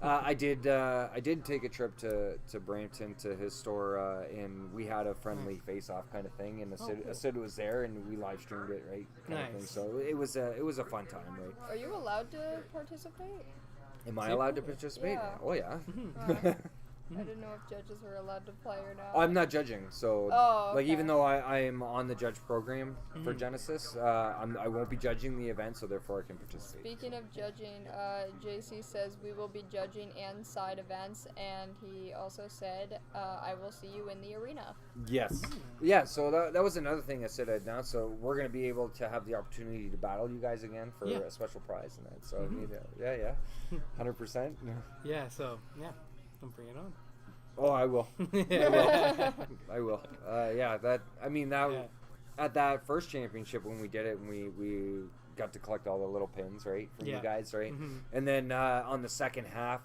I did take a trip to Brampton to his store, and we had a friendly face-off kind of thing, and Asid was there, and we live streamed it, right? Kind of thing. Nice. So it was a fun time, right? are you allowed to participate? Am I allowed to participate? Yeah. Oh yeah. I didn't know if judges were allowed to play or not. I'm not judging, so Oh, like okay. even though I am on the judge program for Mhm. Genesis, I won't be judging the event, so therefore I can participate. Speaking of judging, JC says we will be judging and side events, and he also said, I will see you in the arena. Yes. Yeah, so that was another thing I said announced. So we're going to be able to have the opportunity to battle you guys again for Yeah. a special prize and that. So, Mhm. I mean, yeah. 100%. Yeah, so yeah, don't bring it on. Oh, I will. Yeah. I will. At that first championship when we did it, and we got to collect all the little pins, right, from Yeah. you guys, right? Mhm. And then on the second half,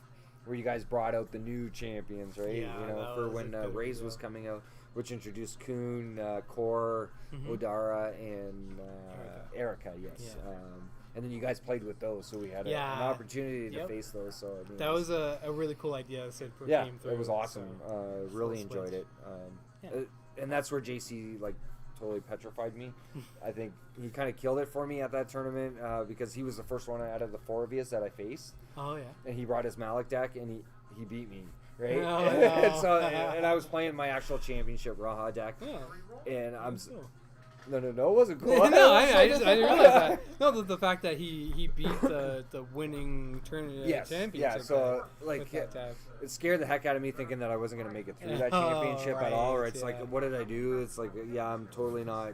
where you guys brought out the new champions, right? Yeah, you know, that for was when a big Raze was deal. coming out, which introduced Kuhn, Core, Mhm. Odara, and Erica. Yes. Yeah. And then you guys played with those, so we had an Yeah. opportunity to Yep. face those. So I mean, That was a really cool idea. Sid yeah, came through, it was awesome. so Really full enjoyed split. it. Yeah. And that's where JC like totally petrified me. I think he kind of killed it for me at that tournament because he was the first one out of the four of us that I faced, Oh yeah. and he brought his Malik deck and he beat me. Right, Oh, and, no. so, and I was playing my actual championship Raha deck, Yeah. and I'm Cool. no, it wasn't cool. No, I didn't realize that. No, the fact that he beat the winning tournament Yes, championship. yeah. So with like, that deck. it scared the heck out of me thinking that I wasn't gonna make it through that Oh, championship at all. Or right, it's yeah. like, what did I do? It's like, yeah, I'm totally not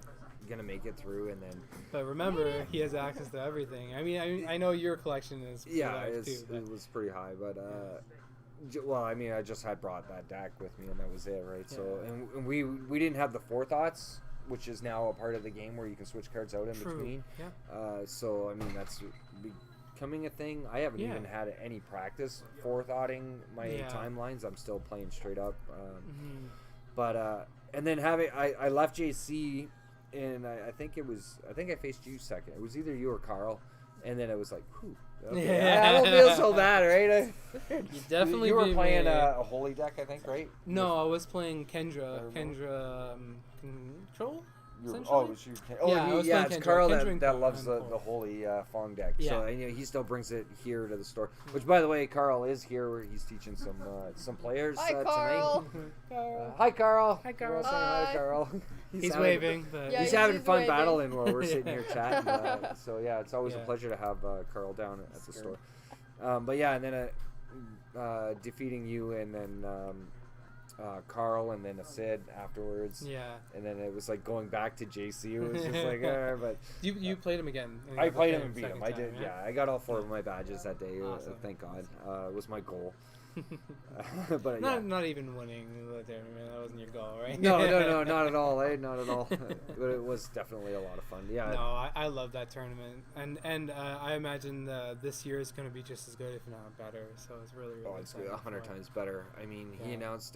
gonna make it through, and then But remember, he has access to everything. I mean, I know your collection is pretty yeah, large too. But it was pretty high, but well, I mean, I just had brought that deck with me, and that was it, right? So, and we didn't have the forethoughts, which is now a part of the game where you can switch cards out in True. between. Yeah. So, I mean, that's becoming a thing. I haven't Yeah. even had any practice forethoughting my Yeah. timelines. I'm still playing straight up. Mhm. But and then I left JC and I think I faced you second. It was either you or Carl, and then it was like, whew. Okay, I don't feel so bad, right? You definitely you were beat playing me. a holy deck, I think, right? No, I was playing Kendra. Control? It essentially? was you. I was playing It's Kendra. Carl Kendra and that Cole. loves And the Cole. holy Fong deck. Yeah. So and, he still brings it here to the store. Which, by the way, Carl is here. Where he's teaching some players Hi, tonight. Carl. Hi, Carl. Hi, Carl. We're all saying hi to Hi. Carl. He's having- waving, but Yeah, He's having he's fun waving. battling while we're sitting here chatting. So yeah, it's always a Yeah. pleasure to have Carl down at the store. But yeah, and then defeating you, and then Carl, and then a Sid afterwards. yeah. And then it was like going back to JC. It was just like, but You played him again. and I you played played him and beat him. I did, second time, yeah. I got all 4 of my badges that day. Awesome. Thank God. It was my goal. yeah? But yeah. Not even winning the tournament. That wasn't your goal, right? No, not at all. Not at all. But it was definitely a lot of fun. Yeah. No, I love that tournament, and I imagine this year is going to be just as good, if not better. So it's really Oh, it's exciting 100 for it. times better. I mean, he Yeah. announced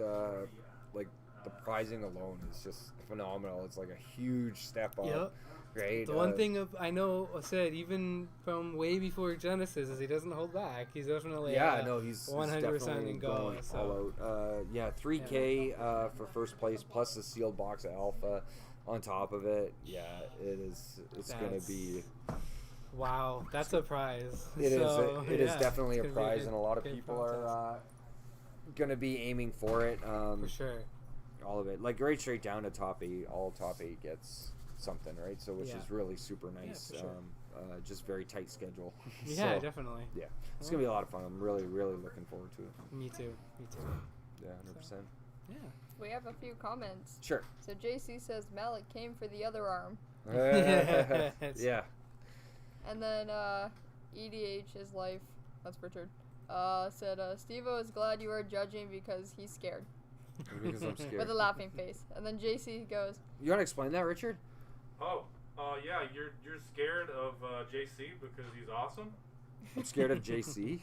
like the prizing alone is just phenomenal. It's like a huge step up. Yep. Right. The one thing I know said even from way before Genesis is he doesn't hold back. He's definitely Yeah, no, he's 100% definitely in go. going So all out. Yeah, 3K for first place plus the sealed box of Alpha on top of it. Yeah, it is. It's going to be. wow, that's a prize. It is. So, It is yeah, definitely it's a gonna be prize, and a lot of good people contest. are going to be aiming for it. for sure. All of it, like right straight down to top 8. All top 8 gets something, right? So which Yeah. is really super nice. for sure. Just very tight schedule. Yeah, So, definitely. yeah, it's gonna be a lot of fun. I'm really looking forward to it. Me too. Me too. Yeah, 100%. Yeah. We have a few comments. Sure. So JC says Malik came for the other arm. Yeah. And then EDH is life. That's Richard. Said Steveo is glad you are judging because he's scared. Because I'm scared. With a laughing face. And then JC goes, You want to explain that, Richard? Oh, yeah, you're scared of JC because he's awesome. I'm scared of JC.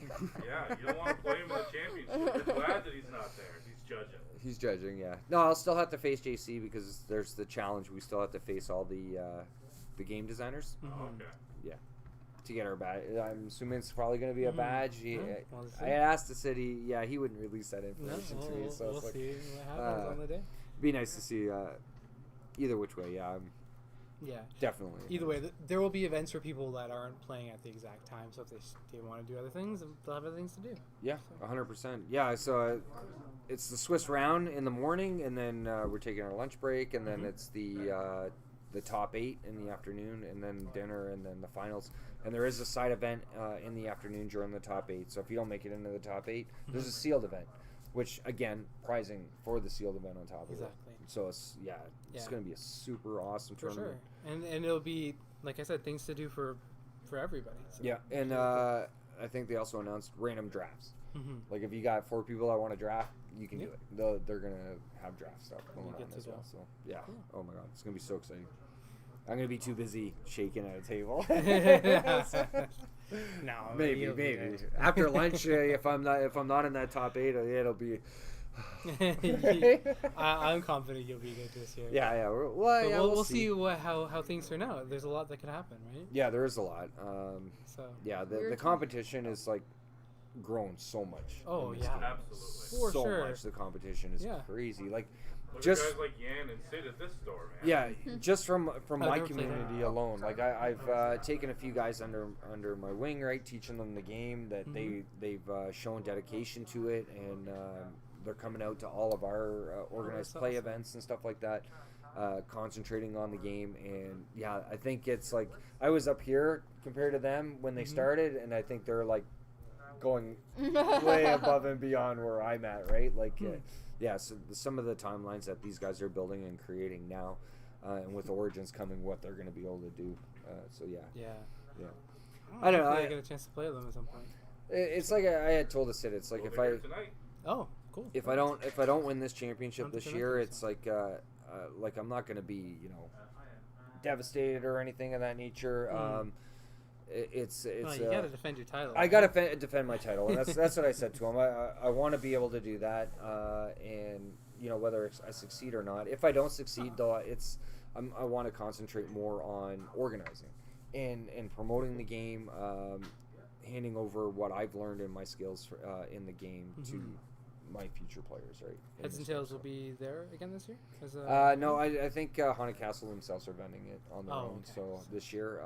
Yeah, you don't want to play him in the championship. You're glad that he's not there. He's judging. He's judging, yeah. No, I'll still have to face JC because there's the challenge. We still have to face all the game designers Oh, Mhm. okay. to get our badge. I'm assuming it's probably going to be a Mhm. badge. Yeah, we'll see. I asked the city. Yeah, he wouldn't release that No, information to me. So we'll it's like, see what happens on the day. be nice to see either which way. Yeah, I'm Yeah. definitely. Either way, there will be events for people that aren't playing at the exact time. So if they want to do other things, they'll have other things to do. Yeah, 100%. Yeah, so it's the Swiss round in the morning, and then we're taking our lunch break, and then it's the top 8 in the afternoon, and then dinner, and then the finals. And there is a side event in the afternoon during the top 8. So if you don't make it into the top 8, there's a sealed event, which again, prizing for the sealed event on top of Exactly. it. So it's Yeah. going to be a super awesome For tournament. sure. And it'll be, like I said, things to do for everybody. So. Yeah, and I think they also announced random drafts. Mhm. Like if you got 4 people that want to draft, you can Yeah. do it. They're gonna have draft stuff going You on get to as go. well. So yeah. Cool. Oh my god, it's gonna be so exciting. I'm gonna be too busy shaking at a table. No, maybe. you'll be good. After lunch, if I'm not in that top 8, it'll be. I'm confident you'll be good this year. Yeah. Well, But yeah, we'll see how things turn out. There's a lot that could happen, right? Yeah, there is a lot. So Yeah, the Weird. competition is like grown so much. Oh, in this yeah. game. Absolutely. For so sure. much. The competition is Yeah. crazy. Like. Look Just- at guys like Yan and Sid at this store, man. Yeah, just from I've my never played community that. alone. Like I've taken a few guys under my wing, right, teaching them the game. That they've shown dedication to it, and they're coming out to all of our organized that's play awesome. events and stuff like that, concentrating on the game. And yeah, I think it's like I was up here compared to them when they started, and I think they're like going way above and beyond where I'm at, right? Like. Yeah, so some of the timelines that these guys are building and creating now, and with Origins coming, what they're going to be able to do. So yeah, yeah. I don't know, Hopefully I- get a chance to play them at some point. It's like I had told the Sid. It's like Well, if they're I here tonight. Oh, cool. if I don't win this championship Come to this Toronto, year, so. it's like I'm not going to be devastated or anything of that nature. It's Well, you gotta defend your title. I got to defend my title, and that's what I said to him. I want to be able to do that, and whether I succeed or not. If I don't succeed, though, I want to concentrate more on organizing and promoting the game, handing over what I've learned in my skills in the game to my future players, right? Heads and Tails will be there again this year? No, I think Haunted Castle themselves are vending it on their own. Okay. So this year,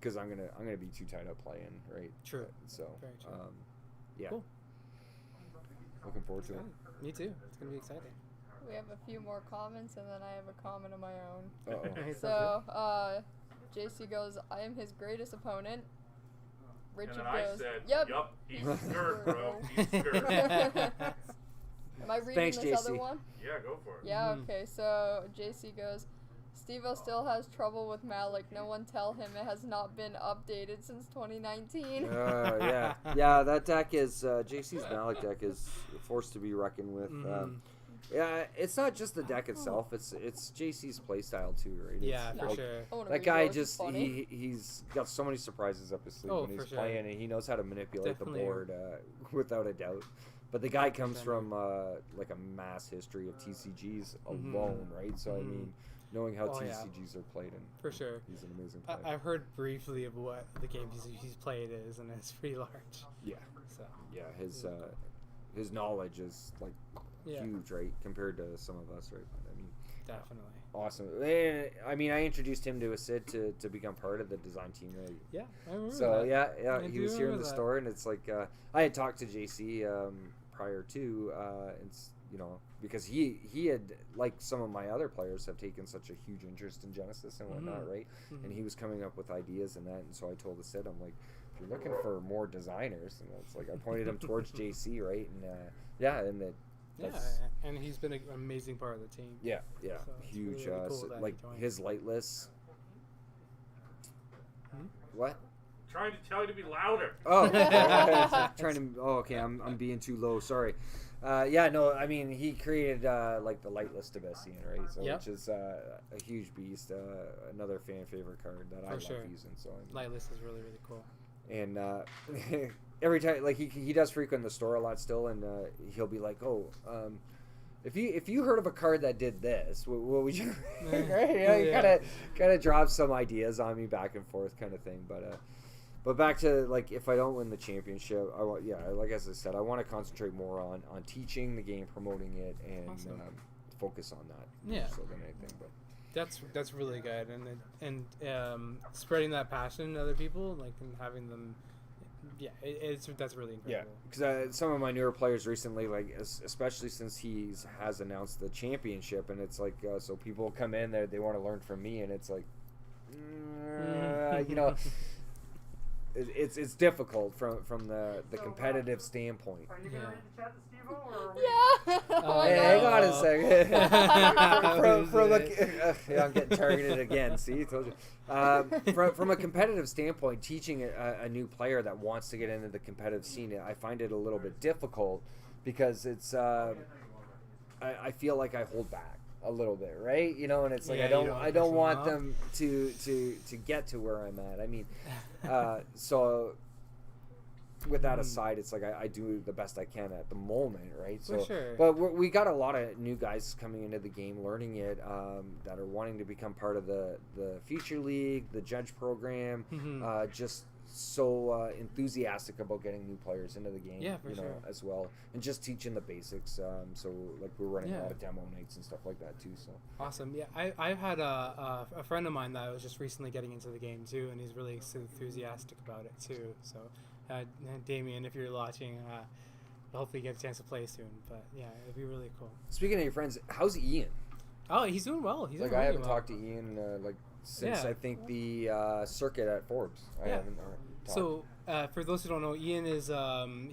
because I'm gonna be too tied up playing, right? True. So, Very true. yeah. Cool. Looking forward to it. Me too. It's gonna be exciting. We have a few more comments, and then I have a comment of my own. Uh-oh. So, JC goes, I am his greatest opponent. Richard And then I goes, said, yep. yup, he's scared, bro. He's scared. Am I reading Thanks, this other JC. one? Yeah, go for it. Yeah, okay. So, JC goes, Steveo still has trouble with Malik. No one tell him it has not been updated since 2019. Yeah. Yeah, that deck is, JC's Malik deck is a force to be reckoned with. Yeah, it's not just the deck itself, it's JC's playstyle too, right? Yeah, It's for like, sure. I wanna That read guy yours, it's just, funny. he's got so many surprises up his sleeve Oh, when for he's sure. playing, and he knows how to manipulate Definitely. the board without a doubt. But the guy comes Definitely. from like a mass history of TCGs alone, right? So, I mean, knowing how Oh, yeah. TCGs are played, and For sure. he's an amazing player. I've heard briefly of what the game he's played is, and it's pretty large. Yeah. So Yeah, his knowledge is like yeah, huge, right, compared to some of us, right? But, I mean, definitely. awesome. And, I mean, I introduced him to a Sid to become part of the design team, right? Yeah, I remember So that. yeah, I he do was here in remember the that. store, and it's like I had talked to JC prior to, because he had, like some of my other players, have taken such a huge interest in Genesis and whatnot, right? And he was coming up with ideas and that, and so I told the Sid, I'm like, if you're looking for more designers, and it's like I pointed him towards JC, right? And and that. Yeah, and he's been an amazing part of the team. Yeah, So it's huge. really cool that he like joined. his light lists. What? Trying to tell you to be louder. Oh, trying to. Oh, okay. I'm being too low. Sorry. Yeah, no. I mean, he created like the light list of SCN, right? So Yep. which is a huge beast. Another fan favorite card that I For love sure. using. So I mean, Light list is really, really cool. and every time, like he does frequent the store a lot still, and he'll be like, oh, if you heard of a card that did this, what would you? Right? Yeah, he kind of drops some ideas on me back and forth, kind of thing. But back to, like, if I don't win the championship, like as I said, I want to concentrate more on teaching the game, promoting it, and Awesome. focus on that. Yeah. So than anything, but. That's really good, and spreading that passion to other people, like, and having them, that's really Yeah, incredible. because some of my newer players recently, like especially since he has announced the championship, and it's like so people come in there, they want to learn from me, and it's like, you know, it's difficult from the competitive standpoint. Are you gonna read the chat to Steve-O, or? Yeah. Oh my Hey, hang God. on a second. I'm getting targeted again. See, told you. From a competitive standpoint, teaching a new player that wants to get into the competitive scene, I find it a little bit difficult because it's. I feel like I hold back a little bit, right? You know, and it's like Yeah, I don't want off. them to get to where I'm at. I mean, so. With that aside, it's like I do the best I can at the moment, right? So, For sure. but we got a lot of new guys coming into the game, learning it, that are wanting to become part of the Future League, the Judge Program, just so enthusiastic about getting new players into the game, Yeah, for sure. as well, and just teaching the basics. So, like, we're running a Yeah. lot of demo nights and stuff like that too. So, Awesome. Yeah, I've had a friend of mine that was just recently getting into the game too, and he's really enthusiastic about it too. So, Damien, if you're watching, hopefully you get a chance to play soon. But yeah, it'd be really cool. speaking of your friends, how's Ian? Oh, he's doing well. He's Like, doing I really haven't well. talked to Ian since Yeah. I think the circuit at Forbes. I Yeah. haven't talked. So, for those who don't know, Ian is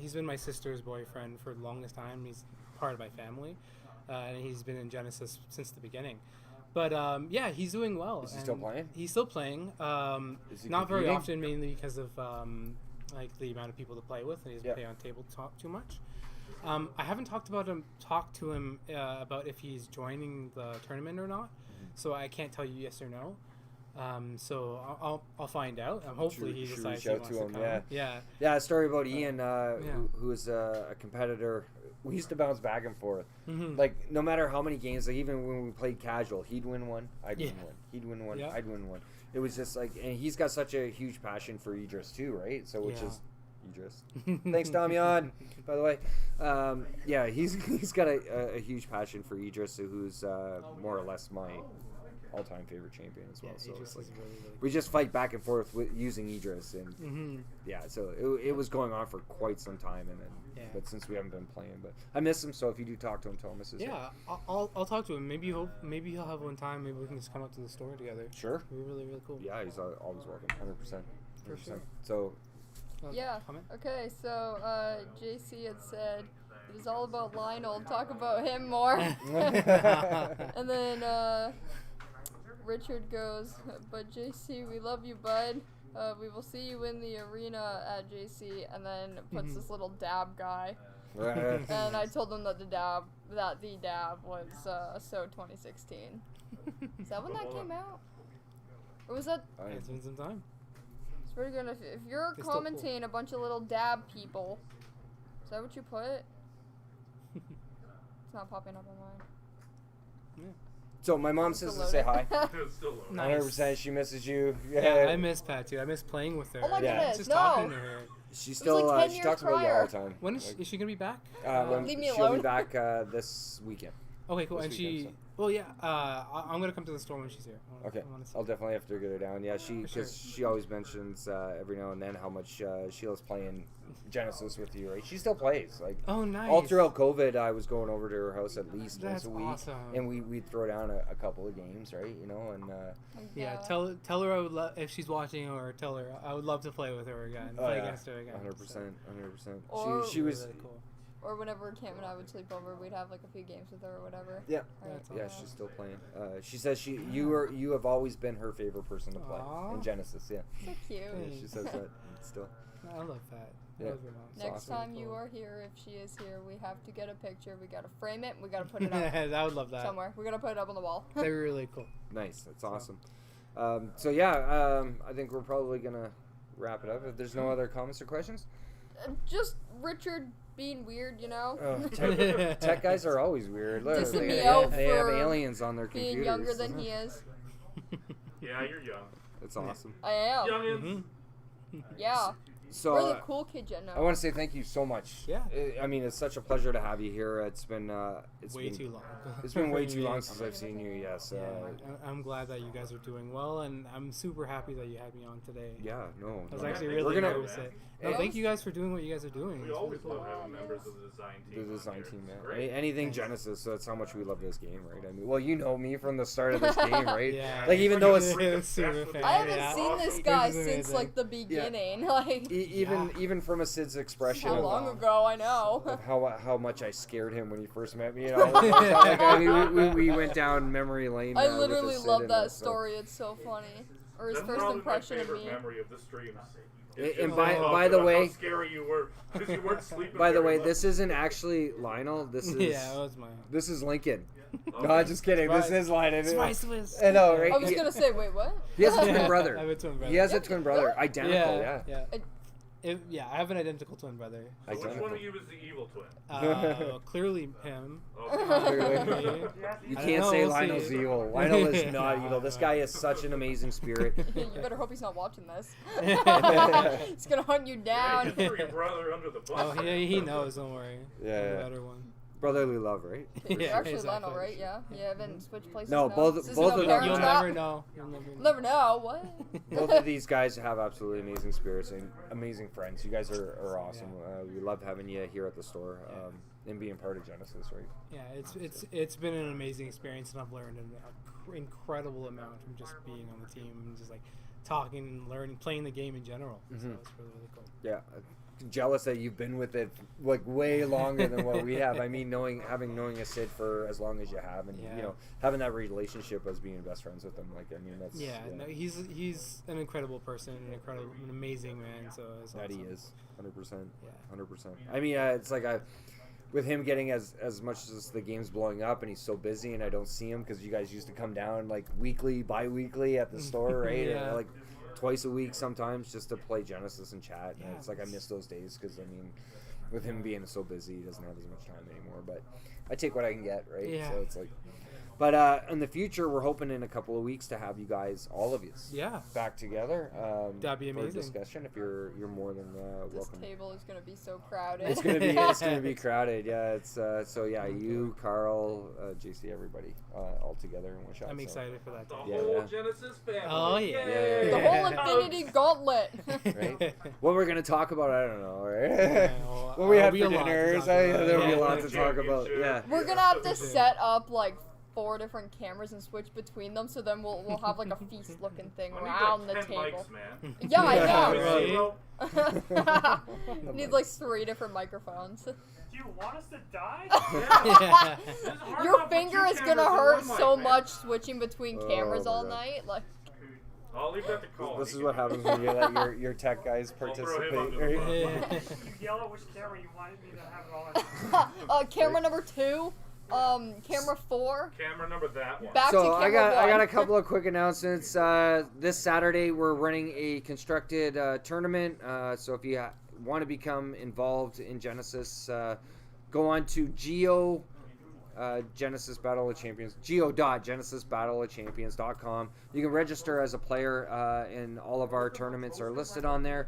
he's been my sister's boyfriend for the longest time. He's part of my family, and he's been in Genesis since the beginning. But yeah, he's doing well. Is he still playing? He's still playing. Is he Not very competing? often, mainly because of like the amount of people to play with, and he doesn't Yeah. play on tabletop too much. I haven't talked to him about if he's joining the tournament or not, so I can't tell you yes or no. So I'll find out. Hopefully he Should decides reach he out wants to to him, come. yeah. Yeah. Yeah, a story about Ian, who is a competitor we used to bounce back and forth. Mhm. Like, no matter how many games, like, even when we played casual, he'd win one, I'd win Yeah. one. He'd win one, Yeah. I'd win one. It was just like, and he's got such a huge passion for Idris too, right? So, which Yeah. is Idris. Thanks, Damian, by the way. Yeah, he's got a huge passion for Idris, who's more or less my all-time favorite champion as well. Yeah, So Idris it's like, is really we just fight back and forth with using Idris, and Mhm. yeah, so it was going on for quite some time, and then but since we haven't been playing, but I miss him. So if you do talk to him, tell him this is it. Yeah, I'll talk to him. Maybe he'll have one time. Maybe we can just come up to the store together. Sure. It'd be really, really cool. Yeah, he's always welcome, 100%. For sure. So Yeah. Comment? Okay, so JC had said it is all about Lionel. Talk about him more. And then Richard goes, but JC, we love you, bud. We will see you in the arena at JC, and then puts this little dab guy. And I told him that the dab was So 2016. Is that when that came out? Or was that? It's been some time. It's pretty good. If you're They're still cool. commenting a bunch of little dab people, is that what you put? It's not popping up on mine. So my mom says to say hi. It's still low. Nice. 100%. She misses you. Yeah, I miss Pat too. I miss playing with her. Oh my Yeah. goodness, Just no! talking to her. She was still like 10 she years talks about you all the prior. time. When is she gonna be back? Leave me she'll alone. be back this weekend. Okay, cool. this And weekend, she, so. well, yeah. I'm gonna come to the store when she's here. Okay, I wanna see. I'll definitely have to get her down. Yeah, For because she always mentions every now and then how much she loves playing Genesis with you. Right? She still plays. Like Oh, nice. all throughout COVID, I was going over to her house at least That's once a week, awesome. and we'd throw down a couple of games, right? You know, and Yeah, tell her I would if she's watching, or tell her I would love to play with her again, play against her again. 100%. Or- She was. Really cool. Or whenever Cam and I would sleep over, we'd have like a few games with her or whatever. Yeah, Right. yeah, she's still playing. She says you have always been her favorite person to play Aw. in Genesis. Yeah, So cute. yeah she says that still. I love that. Yeah. I love your mom. It's Next awesome. time you are here, if she is here, we have to get a picture. We gotta frame it. And we gotta put it up I would love that. somewhere. We gotta put it up on the wall. That'd be really cool. Nice, that's awesome. So yeah, I think we're probably gonna wrap it up. If there's no other comments or questions, Just Richard being weird, you know. tech guys are always weird. Look, Dissing they, me they- out they have for aliens on their Being computers. younger than he is. Yeah, you're young. That's awesome. I am. Youngins. Yeah. So We're the cool kid you know. I want to say thank you so much. Yeah. I mean, it's such a pleasure to have you here. It's been Way too long. It's been way too Yeah. long since I've seen you. Yes. I'm glad that you guys are doing well, and I'm super happy that you had me on today. Yeah. No. I was no. actually We're really gonna- nervous. No, Yeah. thank you guys for doing what you guys are doing. We It's always really love cool. having members of the design The team. design on here. team, It's yeah. great. Anything Genesis, so that's how much we love this game, right? I mean, well, you know me from the start of this game, right? Yeah. Like even though it's Freaking super obsessed with fan. it. I haven't Yeah. seen this Awesome. guy This is since amazing. like the beginning. Like even from a Sid's expression how of, long ago? I know. of how much I scared him when he first met me. You know, like, I mean, we went down memory lane. I with the literally Sid love and that so- story. It's so funny. Or his That's first probably impression my of favorite me. memory of the streams. And It's just by talking the about way- how scary you were because you weren't sleeping. By the very way, much. this isn't actually Lionel. This is Yeah, it was my. this is Lincoln. Okay. No, just kidding. This Spice. is Lionel. Spice Swiss. I know, right? I was gonna say, wait, what? He has a twin I brother. have a twin brother. He has Yeah, a twin brother, identical. Yeah. Yeah, I have an identical twin brother. So which Identical. one of you is the evil twin? Clearly him. Clearly. Me. You I can't know, say we'll Lionel's see. evil. Lionel is not No, evil. This no. guy is such an amazing spirit. You better hope he's not watching this. He's gonna hunt you Yeah, down. you threw your brother under the bus. Oh, he knows. Don't worry. Yeah, I'm yeah. the better one. Brotherly love, right? You're Yeah, actually exactly. Lionel, right? Yeah. You haven't switched places. No, now? both- This isn't both a of them parent You'll trap? never know. You'll never know. Never know. What? Both of these guys have absolutely amazing spirits and amazing friends. You guys are awesome. We love having you here at the store and being part of Genesis, right? Yeah, it's been an amazing experience, and I've learned an incredible amount from just being on the team and just like talking, learning, playing the game in general. So it's really, really cool. Yeah. I'm jealous that you've been with it like way longer than what we have. I mean, knowing a Sid for as long as you have, and Yeah. you know, having that relationship as being best friends with him. Like, I mean, that's Yeah, no, he's an incredible person, an amazing man. So it's that he awesome. is 100%. Yeah. 100%. I mean, it's like with him getting as much as the game's blowing up, and he's so busy, and I don't see him because you guys used to come down like weekly, bi-weekly at the store, right? Yeah. Like twice a week sometimes just to play Genesis and chat. And Yeah, it's like I it's- miss those days because I mean, with him being so busy, he doesn't have as much time anymore. But I take what I can get, right? Yeah. So it's like. But in the future, we're hoping in a couple of weeks to have you guys, all of you, Yeah. back together. That'd be for amazing. a discussion. If you're more than This welcome. table is gonna be so crowded. It's gonna be crowded. Yeah. It's so yeah. You, Carl, JC, everybody, all together in one shot. I'm so. excited for that. The Day. Yeah, whole yeah. Genesis family. Oh, yeah. Yay. The whole Infinity Gauntlet. Right? What we're gonna talk about, I don't know. Right? well, What we there'll had be for a lot to dinners, talk about. there'll be a Yeah. lot to talk about. Yeah. We're gonna have to set up like 4 different cameras and switch between them, so then we'll have like a feast looking thing I need around like the 10 table. mics, man. Yeah, I know. Right. Need like 3 different microphones. Do you want us to die? Yeah. This is hard Your enough with finger 2 is gonna cameras and hurt 1 mic, so man. much switching between Oh cameras my all God. night. Like, I'll leave that to Colin. This He is can what do happens it. when you let your tech guys I'll throw him participate. under the Right? bus. You yell at which camera you wanted me to have it on. camera number 2, camera 4. Camera number that one. Back to So camera I got 1. a couple of quick announcements. This Saturday we're running a constructed tournament. So if you want to become involved in Genesis, go on to Genesis Battle of Champions, geo.genesisbattleofchampions.com. You can register as a player, and all of our tournaments are listed on there.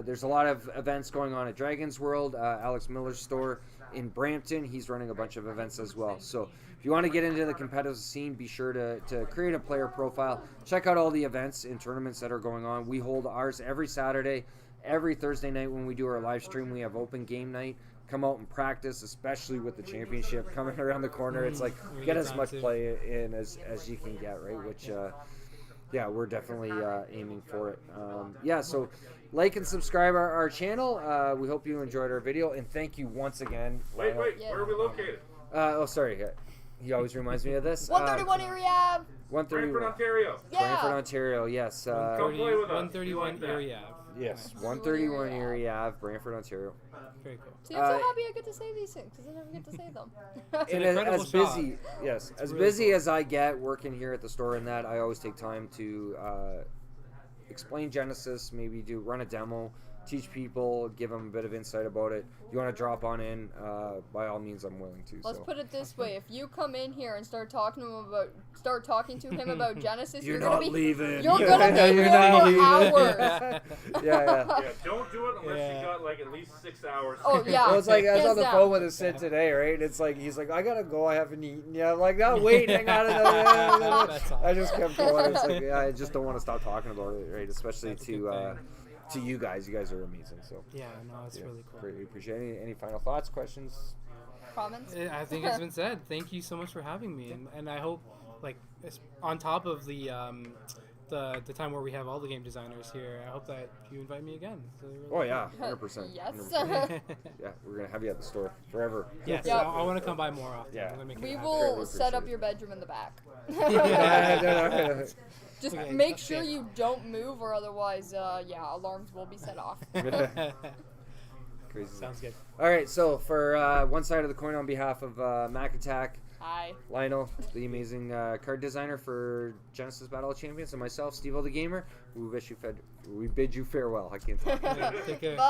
There's a lot of events going on at Dragon's World, Alex Miller's store in Brampton. He's running a bunch of events as well. So if you want to get into the competitive scene, be sure to create a player profile. Check out all the events and tournaments that are going on. We hold ours every Saturday. Every Thursday night when we do our live stream, we have open game night. Come out and practice, especially with the championship coming around the corner. It's like get as much play in as you can get, right? Which, yeah, we're definitely aiming for it. Yeah, so like and subscribe our channel. We hope you enjoyed our video, and thank you once again. Wait, Lionel. where are we located? Oh, sorry. He always reminds me of this. 131 Erie Ave. 131. Brantford, Ontario. Brantford, Yeah. Ontario. Yes. Come play with us. 131 You like that. Erie Ave. Yes. Nice. 131 Erie Ave, Brantford, Ontario. Very cool. See, I'm so happy I get to say these things because I never get to say them. an And incredible as shot. busy, yes, It's as really busy cool. as I get working here at the store and that, I always take time to explain Genesis, maybe run a demo, teach people, give them a bit of insight about it. You want to drop on in, by all means, I'm willing to. Let's so. put it this way: if you come in here and start talking to him about Genesis, You're gonna not be leaving. You're gonna be You're here not for leaving. hours. Yeah. Yeah, don't do it unless Yeah. you got like at least 6 hours. Oh, yeah. Well, it's like I was Hands on the down. phone with his Sid today, right? It's like he's like, I gotta go, I haven't eaten. Yeah, I'm like, no, wait, hang on. That's awesome. I just kept going. It's like I just don't want to stop talking about it, right? Especially That's a good to you guys. You guys are amazing. So Yeah, no, it's really cool. greatly appreciate it. Any final thoughts, questions? Comments? I think it's been said. Thank you so much for having me, and I hope, like, on top of the time where we have all the game designers here, I hope that you invite me again. So Oh yeah, 100%. Yes. 100%. Yeah, we're gonna have you at the store forever. Yes, Yep. I want to come by more often. Yeah. I'm gonna make it We happen. will Greatly set up appreciate your bedroom in the back. No. Just Okay, make that's sure it. you don't move, or otherwise, alarms will be set off. Crazy. Sounds good. All right, so for one side of the coin, on behalf of MacAttack, Hi. Lionel, the amazing card designer for Genesis Battle of Champions, and myself, Steveo the Gamer, we bid you farewell. I can't talk. Take care. Bye.